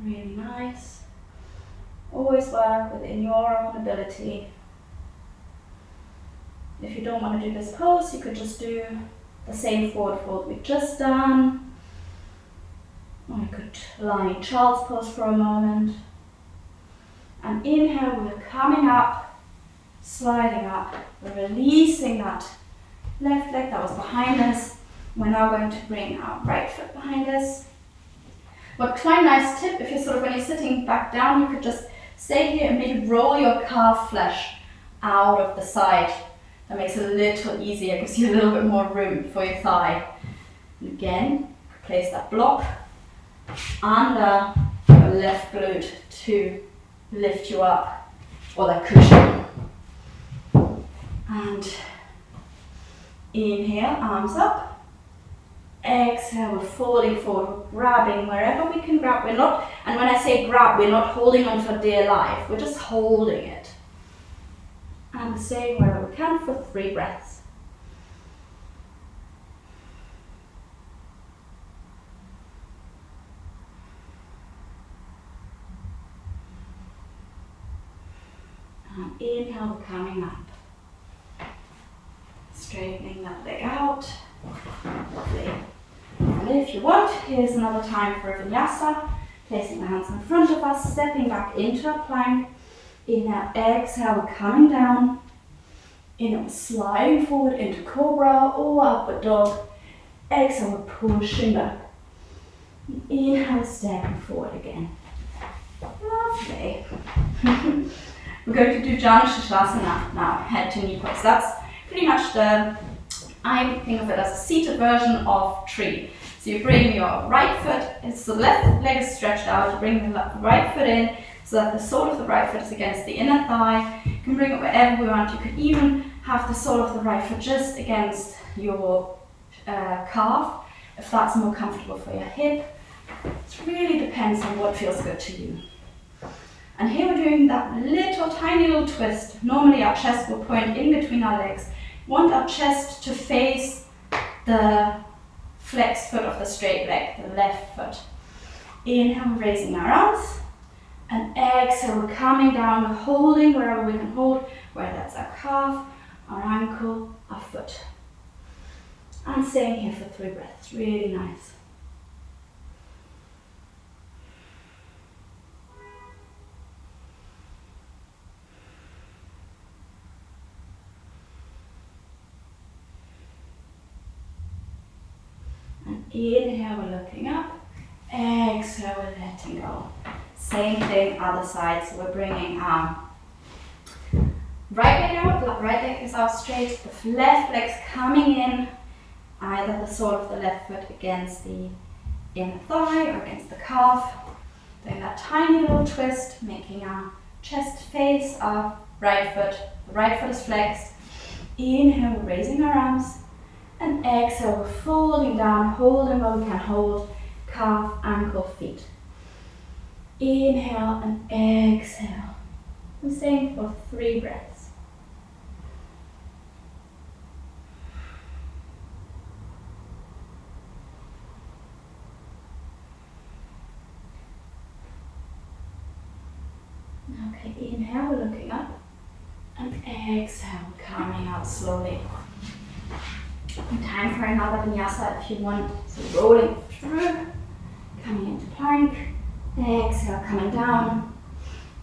Really nice. Always work within your own ability. If you don't want to do this pose, you could just do the same forward fold we've just done. Or you could lie in child's pose for a moment. And inhale, we're coming up, sliding up. We're releasing that left leg that was behind us. We're now going to bring our right foot behind us. But quite a nice tip, if you're sort of, when you're sitting back down, you could just stay here and maybe roll your calf flesh out of the side. That makes it a little easier, gives you a little bit more room for your thigh. And again, place that block under your left glute to lift you up, or that cushion. And inhale, arms up. Exhale, we're folding forward, we're grabbing wherever we can grab. We're not, and when I say grab, we're not holding on for dear life, we're just holding it. And staying wherever we can for 3 breaths. And inhale, coming up. Straightening that leg out. Lovely. And if you want, here's another time for a vinyasa. Placing the hands in front of us, stepping back into a plank. Inhale, exhale, we're coming down. Inhale, we're sliding forward into Cobra or Upward Dog. Exhale, we're pushing back. Inhale, stepping forward again. Lovely. We're going to do Janusasana now, head to knee pose. That's pretty much I think of it as a seated version of tree. So you bring your right foot, it's the left leg is stretched out, you bring the right foot in so that the sole of the right foot is against the inner thigh. You can bring it wherever we want. You could even have the sole of the right foot just against your calf, if that's more comfortable for your hip. It really depends on what feels good to you. And here we're doing that little tiny little twist. Normally our chest will point in between our legs. We want our chest to face the flexed foot of the straight leg, the left foot. Inhale, raising our arms. And exhale, we're coming down, we're holding wherever we can hold, whether that's our calf, our ankle, our foot. And staying here for 3 breaths, really nice. And inhale, we're looking up. Exhale, we're letting go. Same thing, other side. So we're bringing our right leg out. Right leg is out straight. The left leg's coming in. Either the sole of the left foot against the inner thigh or against the calf. Doing that tiny little twist, making our chest face our right foot. The right foot is flexed. Inhale, we're raising our arms. And exhale, we're folding down, holding where we can hold, calf, ankle, feet. Inhale and exhale. I'm staying for 3 breaths. Okay, inhale, we're looking up. And exhale, coming out slowly. Time for another vinyasa if you want. So rolling through, coming into plank, exhale, coming down.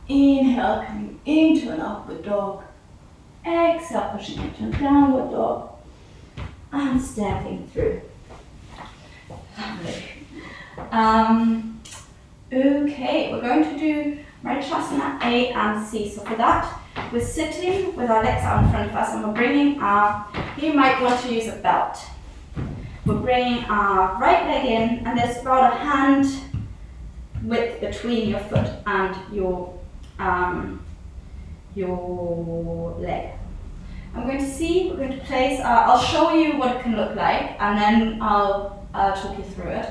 Inhale, coming into an upward dog. Exhale, pushing into a downward dog. And stepping through. Lovely. Okay, we're going to do Marichyasana A and C. So for that, we're sitting with our legs out in front of us and we're bringing our, you might want to use a belt. We're bringing our right leg in and there's about a hand width between your foot and your leg. I'm going to see, we're going to place, I'll show you what it can look like and then I'll talk you through it.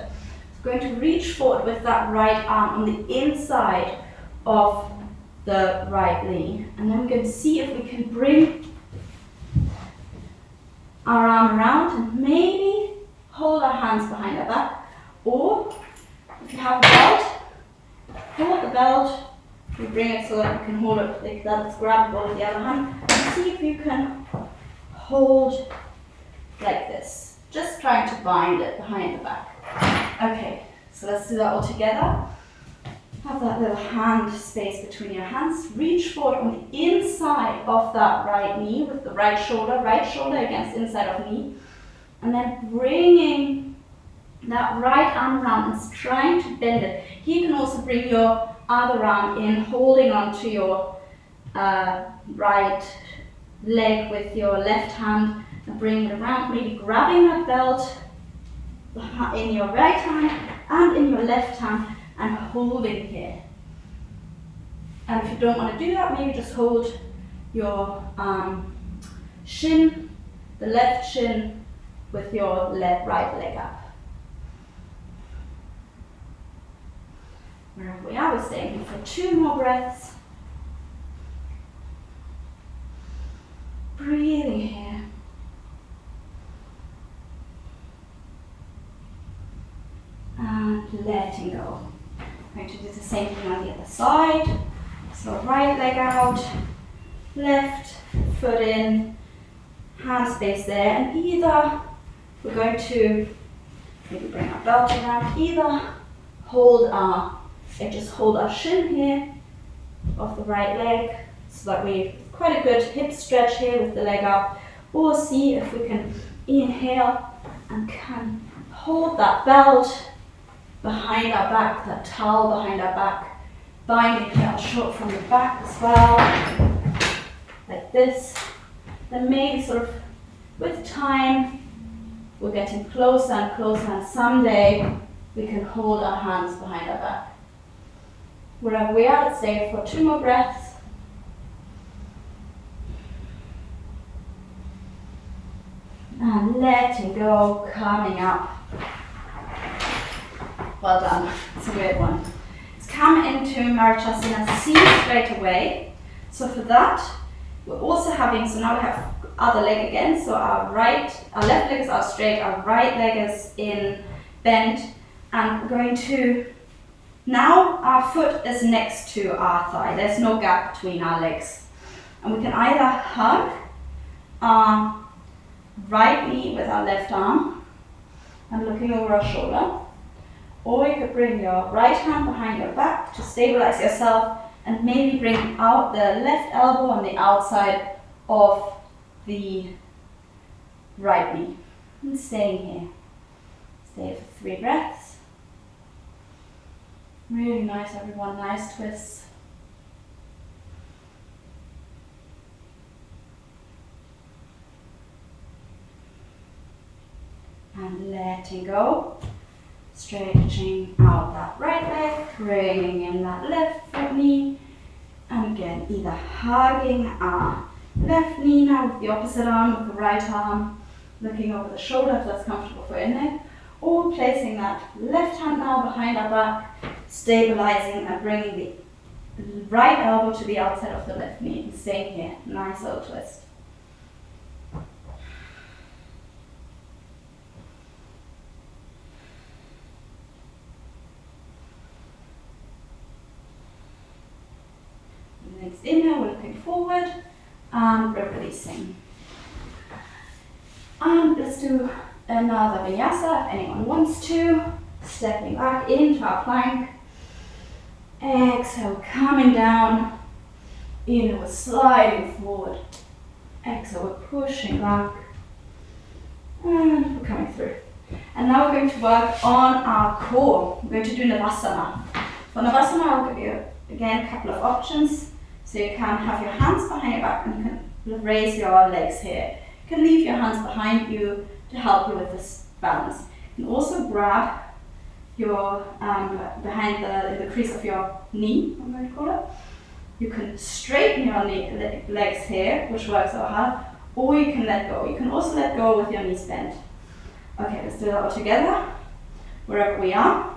So going to reach forward with that right arm on the inside of the right knee and then we're going to see if we can bring our arm around and maybe hold our hands behind our back, or if you have a belt, hold the belt, you bring it so that you can hold it like that, it's grabbable with the other hand, and see if you can hold like this, just trying to bind it behind the back. Okay, so let's do that all together. Have that little hand space between your hands. Reach forward on the inside of that right knee with the right shoulder against inside of knee. And then bringing that right arm around and trying to bend it. Here you can also bring your other arm in, holding onto your right leg with your left hand and bring it around, maybe grabbing that belt in your right hand and in your left hand and holding here. And if you don't want to do that, maybe just hold your shin, the left shin, with your right leg up. Wherever we are, we're staying here for 2 more breaths. Breathing here. And letting go. I'm going to do the same thing on the other side. So right leg out, left foot in, hand space there, and either we're going to maybe bring our belt around, either hold our shin here of the right leg so that we quite a good hip stretch here with the leg up, or see if we can inhale and can hold that belt behind our back, that towel behind our back, binding heel short from the back as well, like this. Then maybe sort of with time, we're getting closer and closer, and someday we can hold our hands behind our back. Wherever we are, let's stay for 2 more breaths. And letting go, coming up. Well done, it's a weird one. Let's come into Marichyasana C straight away. So for that, we're also having, so now we have other leg again. So our left leg is out straight, our right leg is in bend. And we're going to, now our foot is next to our thigh. There's no gap between our legs. And we can either hug our right knee with our left arm and looking over our shoulder, or you could bring your right hand behind your back to stabilize yourself and maybe bring out the left elbow on the outside of the right knee. And staying here. Stay for 3 breaths. Really nice, everyone. Nice twists. And letting go. Stretching out that right leg, bringing in that left foot knee, and again either hugging our left knee now with the opposite arm, with the right arm, looking over the shoulder if that's comfortable for your neck, or placing that left hand now behind our back, stabilizing and bringing the right elbow to the outside of the left knee, and staying here. Nice little twist. Next inhale, we're looking forward and we're releasing. And let's do another vinyasa if anyone wants to. Stepping back into our plank. Exhale, coming down. Inhale, we're sliding forward. Exhale, we're pushing back. And we're coming through. And now we're going to work on our core. We're going to do Navasana. For Navasana, I'll give you, again, a couple of options. So you can have your hands behind your back and you can raise your legs here. You can leave your hands behind you to help you with this balance. You can also grab your behind the crease of your knee, I'm going to call it. You can straighten your legs here, which works so hard, or you can let go. You can also let go with your knees bent. Okay, let's do that all together, wherever we are.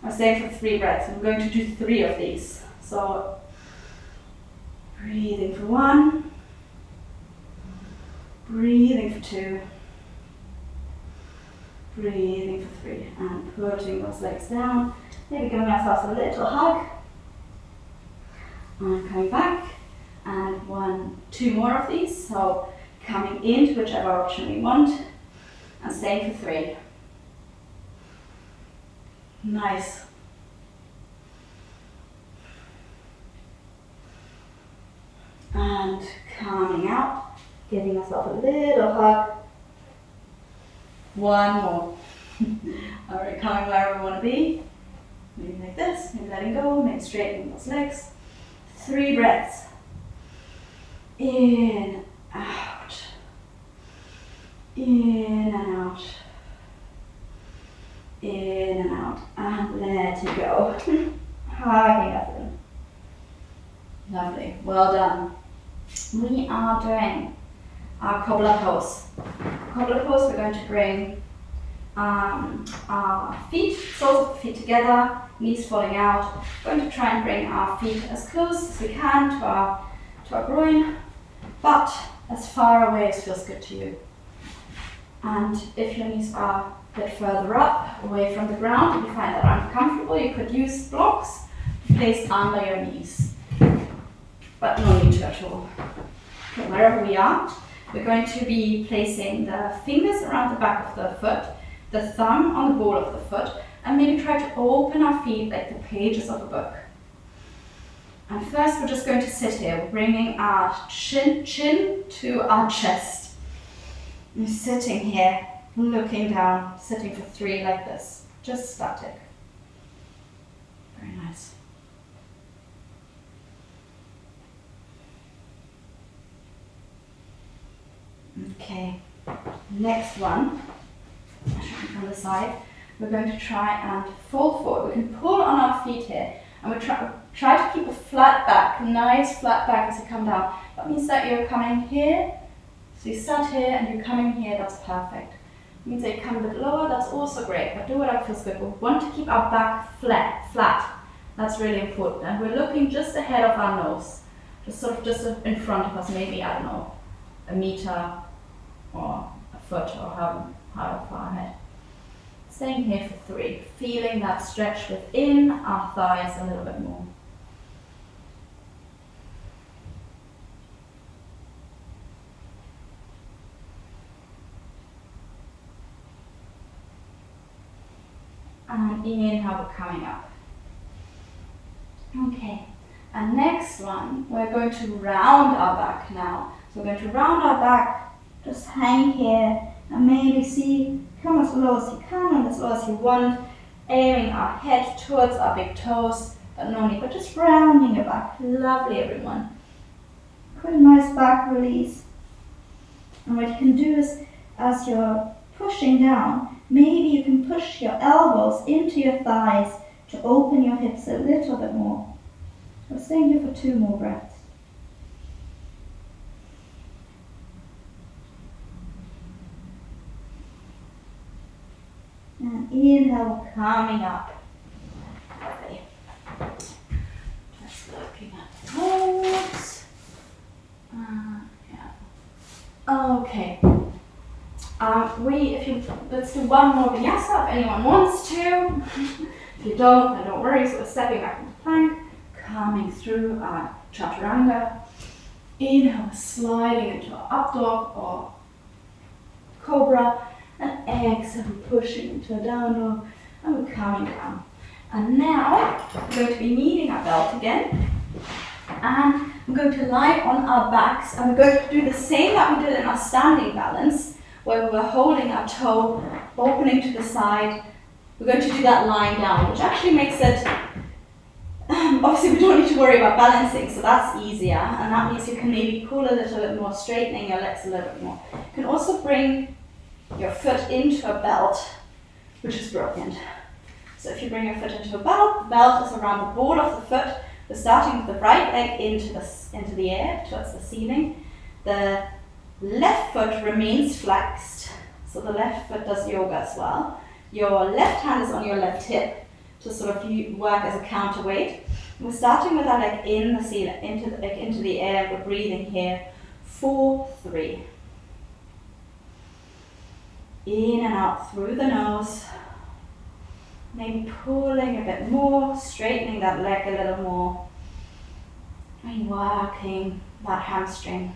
I'm staying for 3 breaths. I'm going to do 3 of these. So, breathing for 1, breathing for 2, breathing for 3, and putting those legs down. Maybe giving ourselves a little hug. And coming back, and 1, 2 more of these. So, coming into whichever option we want. And staying for 3. Nice. And coming out, giving yourself a little hug. 1 more. Alright, coming wherever we want to be. Maybe like this, maybe letting go, maybe straightening those legs. 3 breaths. In, out. In and out. In and out. And let it go. Hugging us in. Lovely. Well done. We are doing our Cobra Pose. Cobra Pose, we're going to bring our feet, soles of the feet together, knees falling out. We're going to try and bring our feet as close as we can to our groin, but as far away as feels good to you. And if your knees are a bit further up, away from the ground, if you find that uncomfortable, you could use blocks to place under your knees. But no need to at all. Okay, wherever we are, we're going to be placing the fingers around the back of the foot, the thumb on the ball of the foot, and maybe try to open our feet like the pages of a book. And first we're just going to sit here, bringing our chin to our chest. We're sitting here, looking down, sitting for 3 like this, just static. Very nice. Okay, next one, from the side, we're going to try and fold forward. We can pull on our feet here, and we try to keep a flat back, a nice flat back as you come down. That means that you're coming here, so you sat here and you're coming here, that's perfect. It means that you come a bit lower, that's also great, but do whatever feels good. We want to keep our back flat. That's really important. And we're looking just ahead of our nose, just in front of us, maybe, I don't know, a meter or a foot or however far ahead. Staying here for 3, feeling that stretch within our thighs a little bit more. And inhale, we're coming up. Okay, and next one, we're going to round our back now. So we're going to round our back, just hang here, and maybe come as low as you can and as low as you want, aiming our head towards our big toes, but no need, but just rounding your back. Lovely, everyone. Quite a nice back release. And what you can do is, as you're pushing down, maybe you can push your elbows into your thighs to open your hips a little bit more. So staying here for 2 more breaths. And inhale, coming up. Lovely. Just looking at the pose. Yeah. Okay. Let's do 1 more vinyasa if anyone wants to. If you don't, then don't worry. So we're stepping back into plank, coming through our Chaturanga. Inhale, sliding into our up dog or cobra, and exhale, pushing into a down dog, and we're coming down. And now we're going to be kneading our belt again. And we're going to lie on our backs, and we're going to do the same that we did in our standing balance, where we were holding our toe, opening to the side. We're going to do that lying down, which actually makes it, obviously we don't need to worry about balancing, so that's easier, and that means you can maybe pull a little bit more, straightening your legs a little bit more. You can also bring your foot into a belt, which is brilliant. So if you bring your foot into a belt, the belt is around the ball of the foot. We're starting with the right leg into the air, towards the ceiling. The left foot remains flexed, so the left foot does yoga as well. Your left hand is on your left hip to sort of work as a counterweight. We're starting with our leg in the ceiling, into the air. We're breathing here. 4, 3. In and out through the nose. Maybe pulling a bit more, straightening that leg a little more, and working that hamstring.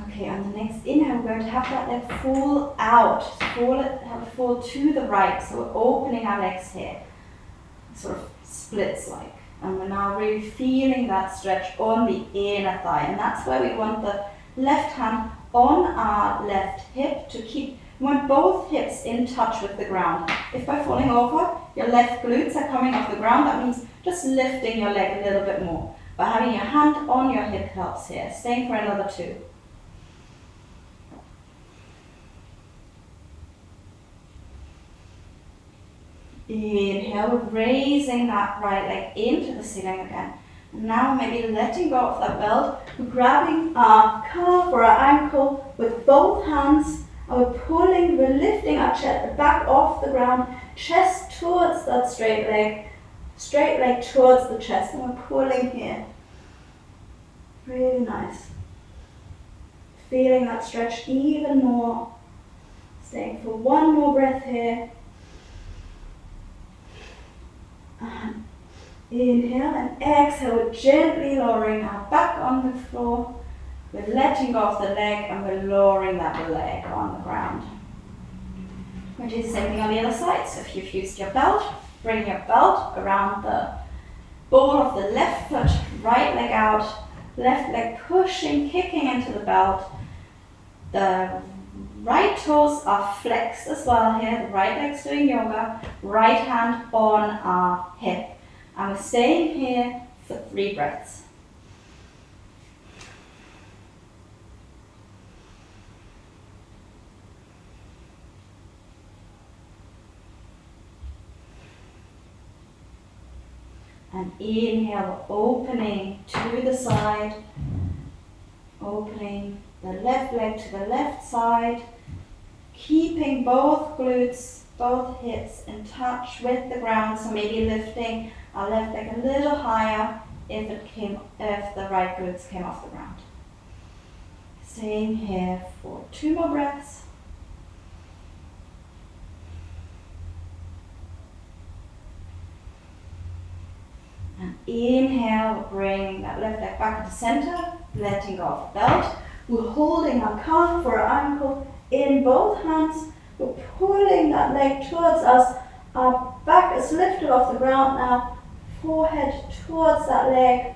Okay, on the next inhale, we're going to have that leg fall out, have it fall to the right, so we're opening our legs here, sort of splits like. And we're now really feeling that stretch on the inner thigh, and that's where we want the left hand on our left hip to keep, we want both hips in touch with the ground. If by falling over, your left glutes are coming off the ground, that means just lifting your leg a little bit more. By having your hand on your hip helps here. Staying for another 2. Inhale, raising that right leg into the ceiling again. Now maybe letting go of that belt, we're grabbing our calf or our ankle with both hands, and we're lifting our chest back off the ground, chest towards that straight leg towards the chest, and we're pulling here. Really nice. Feeling that stretch even more. Staying for one more breath here. And inhale and exhale, we're gently lowering our back on the floor. We're letting go of the leg and we're lowering that leg on the ground. We'll do the same thing on the other side. So if you've used your belt, bring your belt around the ball of the left foot, right leg out, left leg pushing, kicking into the belt. The right toes are flexed as well here. The right leg's doing yoga, right hand on our hip. And we're staying here for 3 breaths. And inhale, opening to the side, opening the left leg to the left side, keeping both glutes, both hips in touch with the ground, so maybe lifting our left leg a little higher if the right glutes came off the ground. Staying here for 2 more breaths. And inhale, bringing that left leg back into center, letting go of the belt. We're holding our calf or our ankle in both hands. We're pulling that leg towards us. Our back is lifted off the ground now. Forehead towards that leg.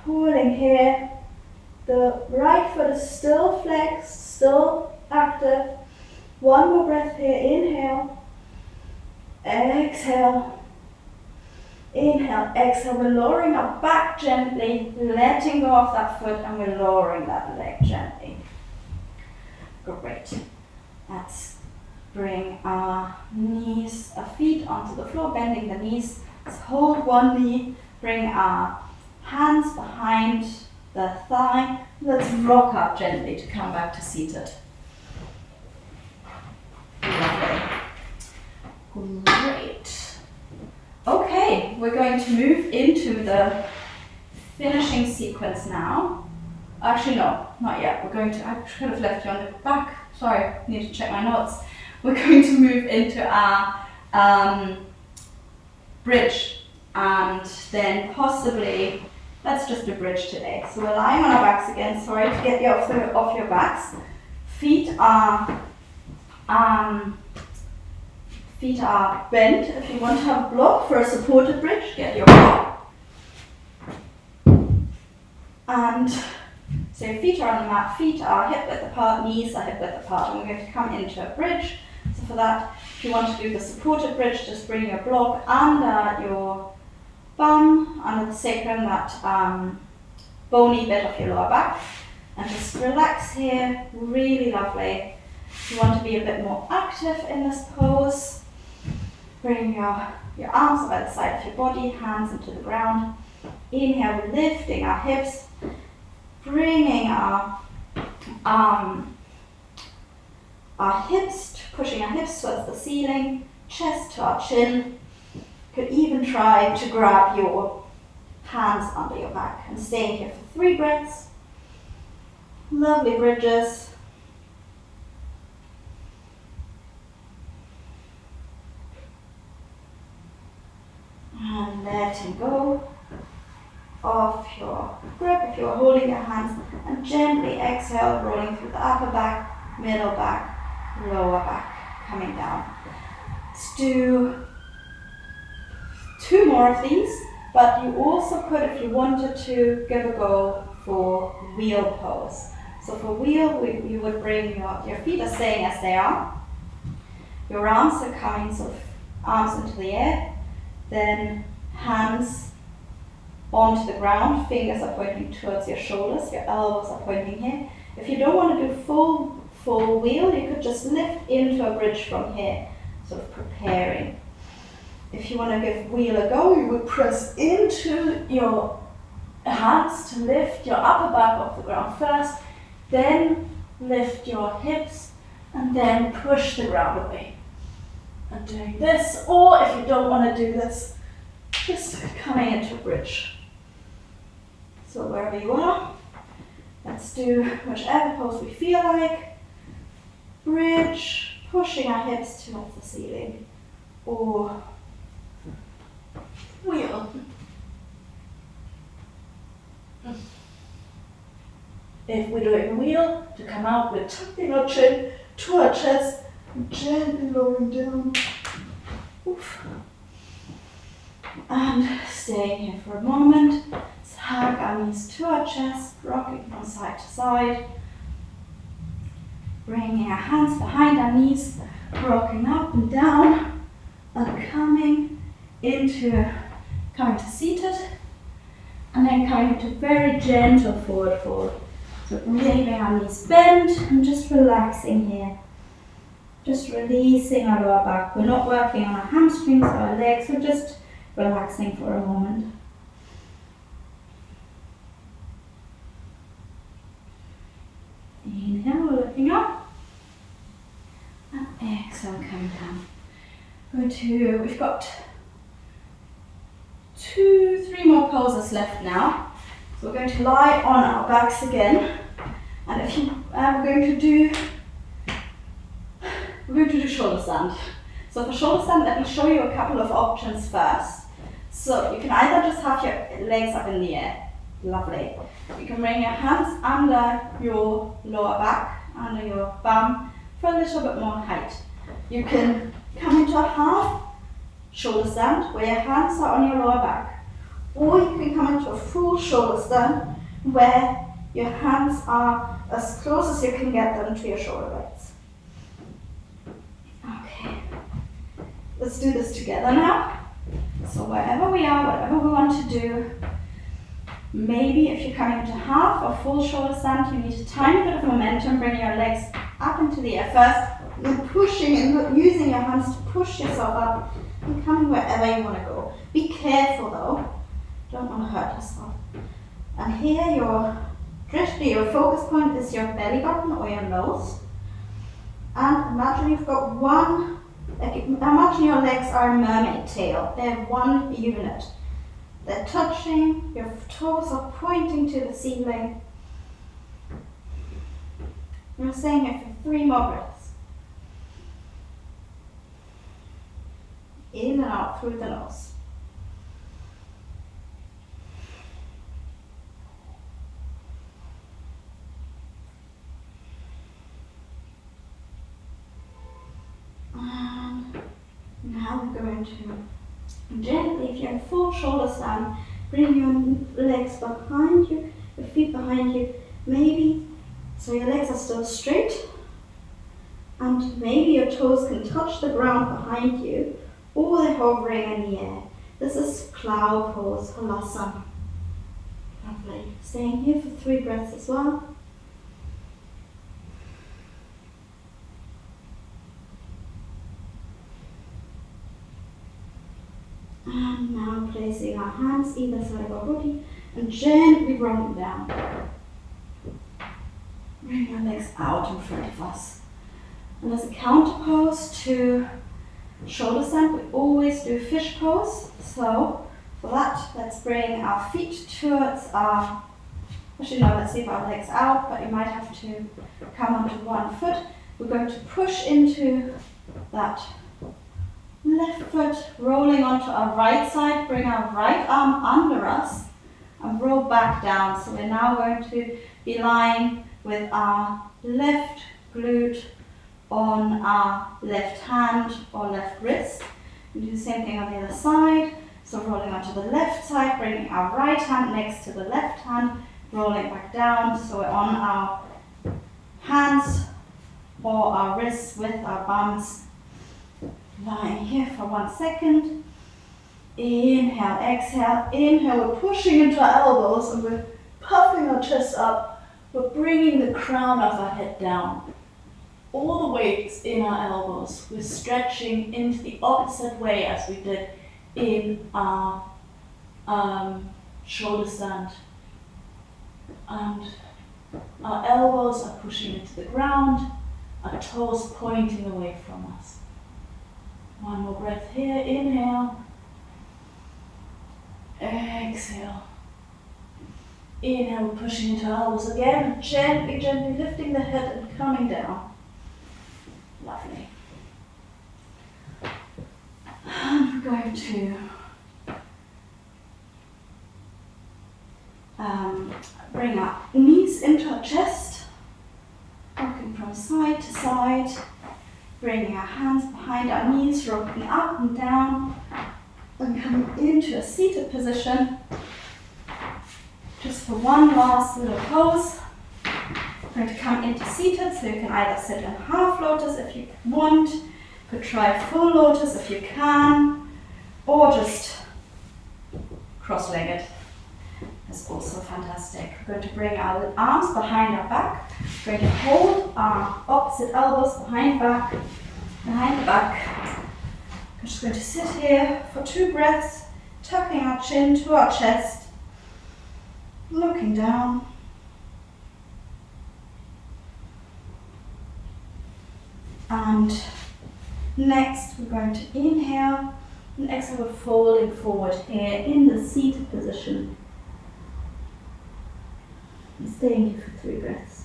Pulling here. The right foot is still flexed, still active. 1 more breath here. Inhale. Exhale. Inhale, exhale, we're lowering our back gently, letting go of that foot, and we're lowering that leg gently. Great. Let's bring our knees, our feet onto the floor, bending the knees. Let's hold one knee, bring our hands behind the thigh. Let's rock up gently to come back to seated. Lovely. Great. Okay, we're going to move into the finishing sequence now. Actually, no, not yet. I should have left you on the back. Sorry, need to check my notes. We're going to move into our bridge, and then possibly Let's just do bridge today. So we're lying on our backs again. Sorry to get you off your backs. Feet are bent. If you want to have a block for a supported bridge, get your block. And so your feet are on the mat, feet are hip width apart, knees are hip width apart, and we're going to come into a bridge. So for that, if you want to do the supported bridge, just bring your block under your bum, under the sacrum, that bony bit of your lower back, and just relax here, really lovely. If you want to be a bit more active in this pose, bring your arms by the side of your body, hands into the ground. Inhale, we're lifting our hips, bringing our hips, pushing our hips towards the ceiling, chest to our chin. You could even try to grab your hands under your back and stay here for 3 breaths. Lovely bridges. And letting go of your grip if you're holding your hands, and gently exhale, rolling through the upper back, middle back, lower back, coming down. Let's do 2 more of these, but you also could, if you wanted to, give a go for wheel pose. So for wheel, you would bring your feet are staying as they are. Your arms are coming sort of arms into the air, then hands onto the ground, fingers are pointing towards your shoulders, your elbows are pointing here. If you don't want to do full wheel, you could just lift into a bridge from here, sort of preparing. If you want to give wheel a go, you would press into your hands to lift your upper back off the ground first, then lift your hips, and then push the ground away. And doing this, or if you don't want to do this, just coming into a bridge. So wherever you are, let's do whichever pose we feel like. Bridge, pushing our hips towards the ceiling, or wheel. If we're doing wheel, to come out, we're tucking our chin to our chest, gently lowering down. Oof. And staying here for a moment. Let's hug our knees to our chest, rocking from side to side. Bringing our hands behind our knees, rocking up and down, and coming to seated, and then coming into very gentle forward fold. So leaving our knees bent and just relaxing here. Just releasing our lower back. We're not working on our hamstrings or our legs, we're just relaxing for a moment. Inhale, looking up, and exhale, coming down. We've got 2-3 more poses left now. So we're going to lie on our backs again, and we're going to do shoulder stand. So for shoulder stand, let me show you a couple of options first. So you can either just have your legs up in the air, lovely. You can bring your hands under your lower back, under your bum for a little bit more height. You can come into a half shoulder stand where your hands are on your lower back, or you can come into a full shoulder stand where your hands are as close as you can get them to your shoulder blades. Okay, let's do this together now. So wherever we are, whatever we want to do, maybe if you're coming into half or full shoulder stand, you need a tiny bit of momentum, bringing your legs up into the air first, then pushing and using your hands to push yourself up and coming wherever you want to go. Be careful though, don't want to hurt yourself. And here your focus point is your belly button or your nose. And imagine you've got imagine your legs are a mermaid tail. They're one unit. They're touching, your toes are pointing to the ceiling. We're staying here for 3 more breaths. In and out through the nose. going to gently, if you have full shoulder stand, bring your legs behind you, your feet behind you, maybe so your legs are still straight, and maybe your toes can touch the ground behind you, or they're hovering in the air. This is cloud pose, halasana. Lovely. Staying here for 3 breaths as well. And now placing our hands either side of our body and gently rolling down. Bring our legs out in front of us. And as a counter pose to shoulder stand, we always do fish pose. So for that, let's bring our feet towards our, actually no, let's leave our legs out, but you might have to come onto one foot. We're going to push into that left foot, rolling onto our right side, bring our right arm under us and roll back down. So we're now going to be lying with our left glute on our left hand or left wrist. We do the same thing on the other side. So rolling onto the left side, bringing our right hand next to the left hand, rolling back down. So we're on our hands or our wrists with our bums. Lying here for 1 second. Inhale, exhale. Inhale, we're pushing into our elbows and we're puffing our chest up. We're bringing the crown of our head down. All the weight is in our elbows. We're stretching into the opposite way as we did in our shoulder stand. And our elbows are pushing into the ground, our toes pointing away from us. One more breath here, inhale, exhale. Inhale, pushing into our elbows again, gently, gently lifting the head and coming down. Lovely. And we're going to bring our knees into our chest, rocking from side to side. Bringing our hands behind our knees, rocking up and down, and coming into a seated position. Just for one last little pose. We're going to come into seated, so you can either sit in half lotus if you want, you could try full lotus if you can, or just cross-legged. That's also fantastic. We're going to bring our arms behind our back. We're going to hold our opposite elbows behind the back. We're just going to sit here for 2 breaths, tucking our chin to our chest, looking down. And next we're going to inhale and exhale, we're folding forward here in the seated position. And staying here for 3 breaths.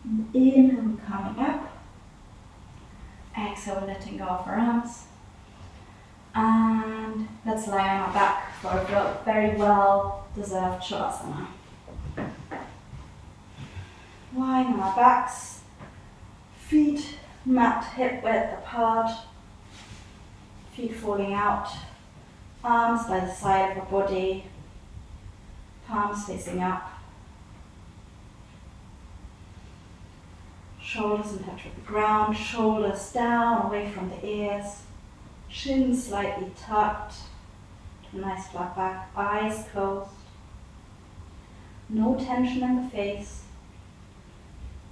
And inhale, coming up. Exhale, letting go of our arms. And let's lie on our back for a very well deserved Shavasana. Lying on our backs, feet mat hip width apart, feet falling out, arms by the side of our body, palms facing up, shoulders in touch with the ground, shoulders down away from the ears, chin slightly tucked to a nice flat back, eyes closed, no tension in the face,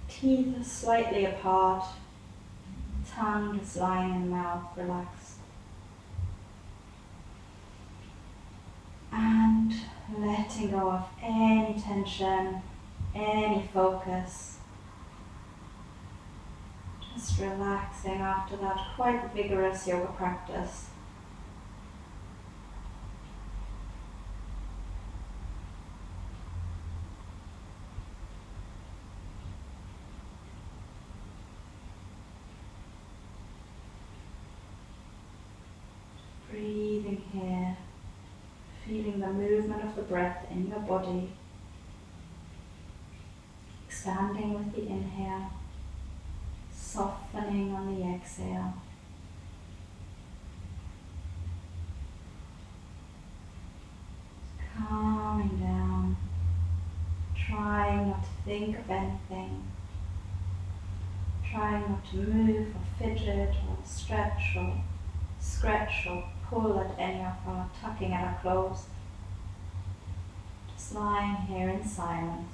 teeth are slightly apart, tongue just lying in the mouth, relaxed. And letting go of any tension, any focus. Just relaxing after that quite vigorous yoga practice. Breathing here, feeling the movement of the breath in your body. expanding with the inhale, softening on the exhale. Calming down, trying not to think of anything, trying not to move or fidget or stretch or scratch or pull at any of our, tucking at our clothes. Just lying here in silence.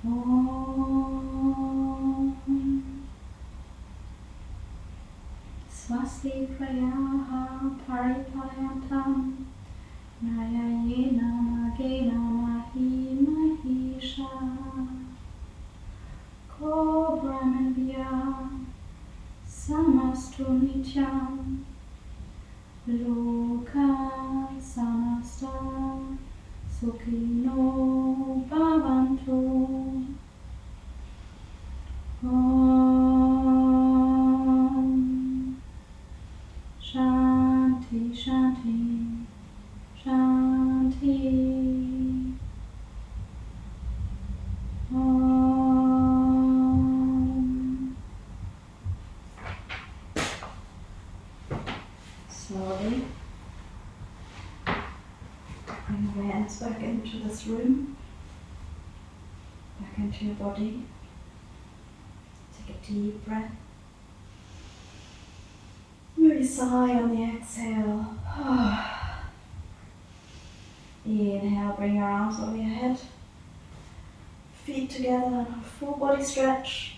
Om Swasti Prayaha Paripayantam Nayayena Magena Mahi Mahisha Cobra Manvya Samastu Nityam Loka Samasta Sukhino Bhavantu. Om Shanti Shanti Shanti. Om this room, back into your body. Take a deep breath. Maybe sigh on the exhale. Inhale, bring your arms over your head. Feet together, full body stretch.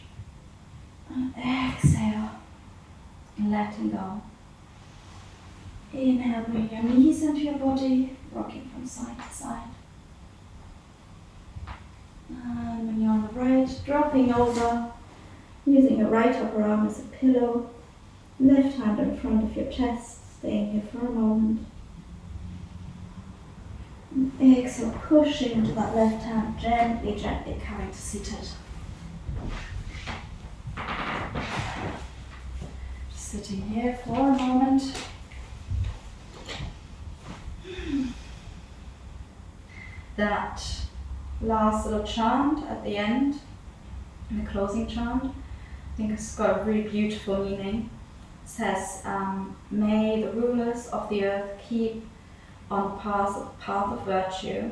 And exhale, letting go. Inhale, bring your knees into your body, rocking from side to side. And when you're on the right, dropping over, using your right upper arm as a pillow, left hand in front of your chest, staying here for a moment. And exhale, pushing into that left hand, gently, gently coming to seated. Just sitting here for a moment. That last little chant at the end, the closing chant, I think it's got a really beautiful meaning. It says, may the rulers of the earth keep on the path of virtue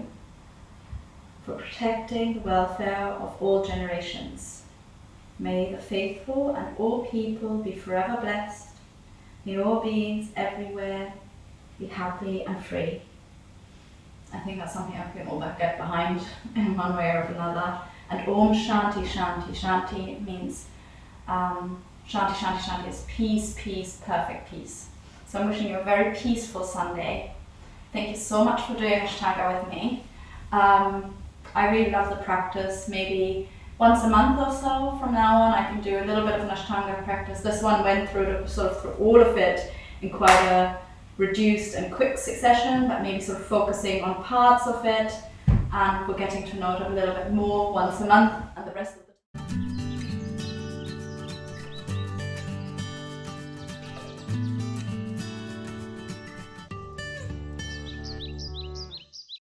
for protecting the welfare of all generations. May the faithful and all people be forever blessed. May all beings everywhere be happy and free. I think that's something I can all get behind in one way or another. And Om Shanti Shanti. Shanti means, Shanti Shanti Shanti is peace, peace, perfect peace. So I'm wishing you a very peaceful Sunday. Thank you so much for doing Ashtanga with me. I really love the practice. Maybe once a month or so from now on I can do a little bit of an Ashtanga practice. This one went through all of it in quite a reduced and quick succession, but maybe sort of focusing on parts of it, and we're getting to know it a little bit more once a month, and the rest of the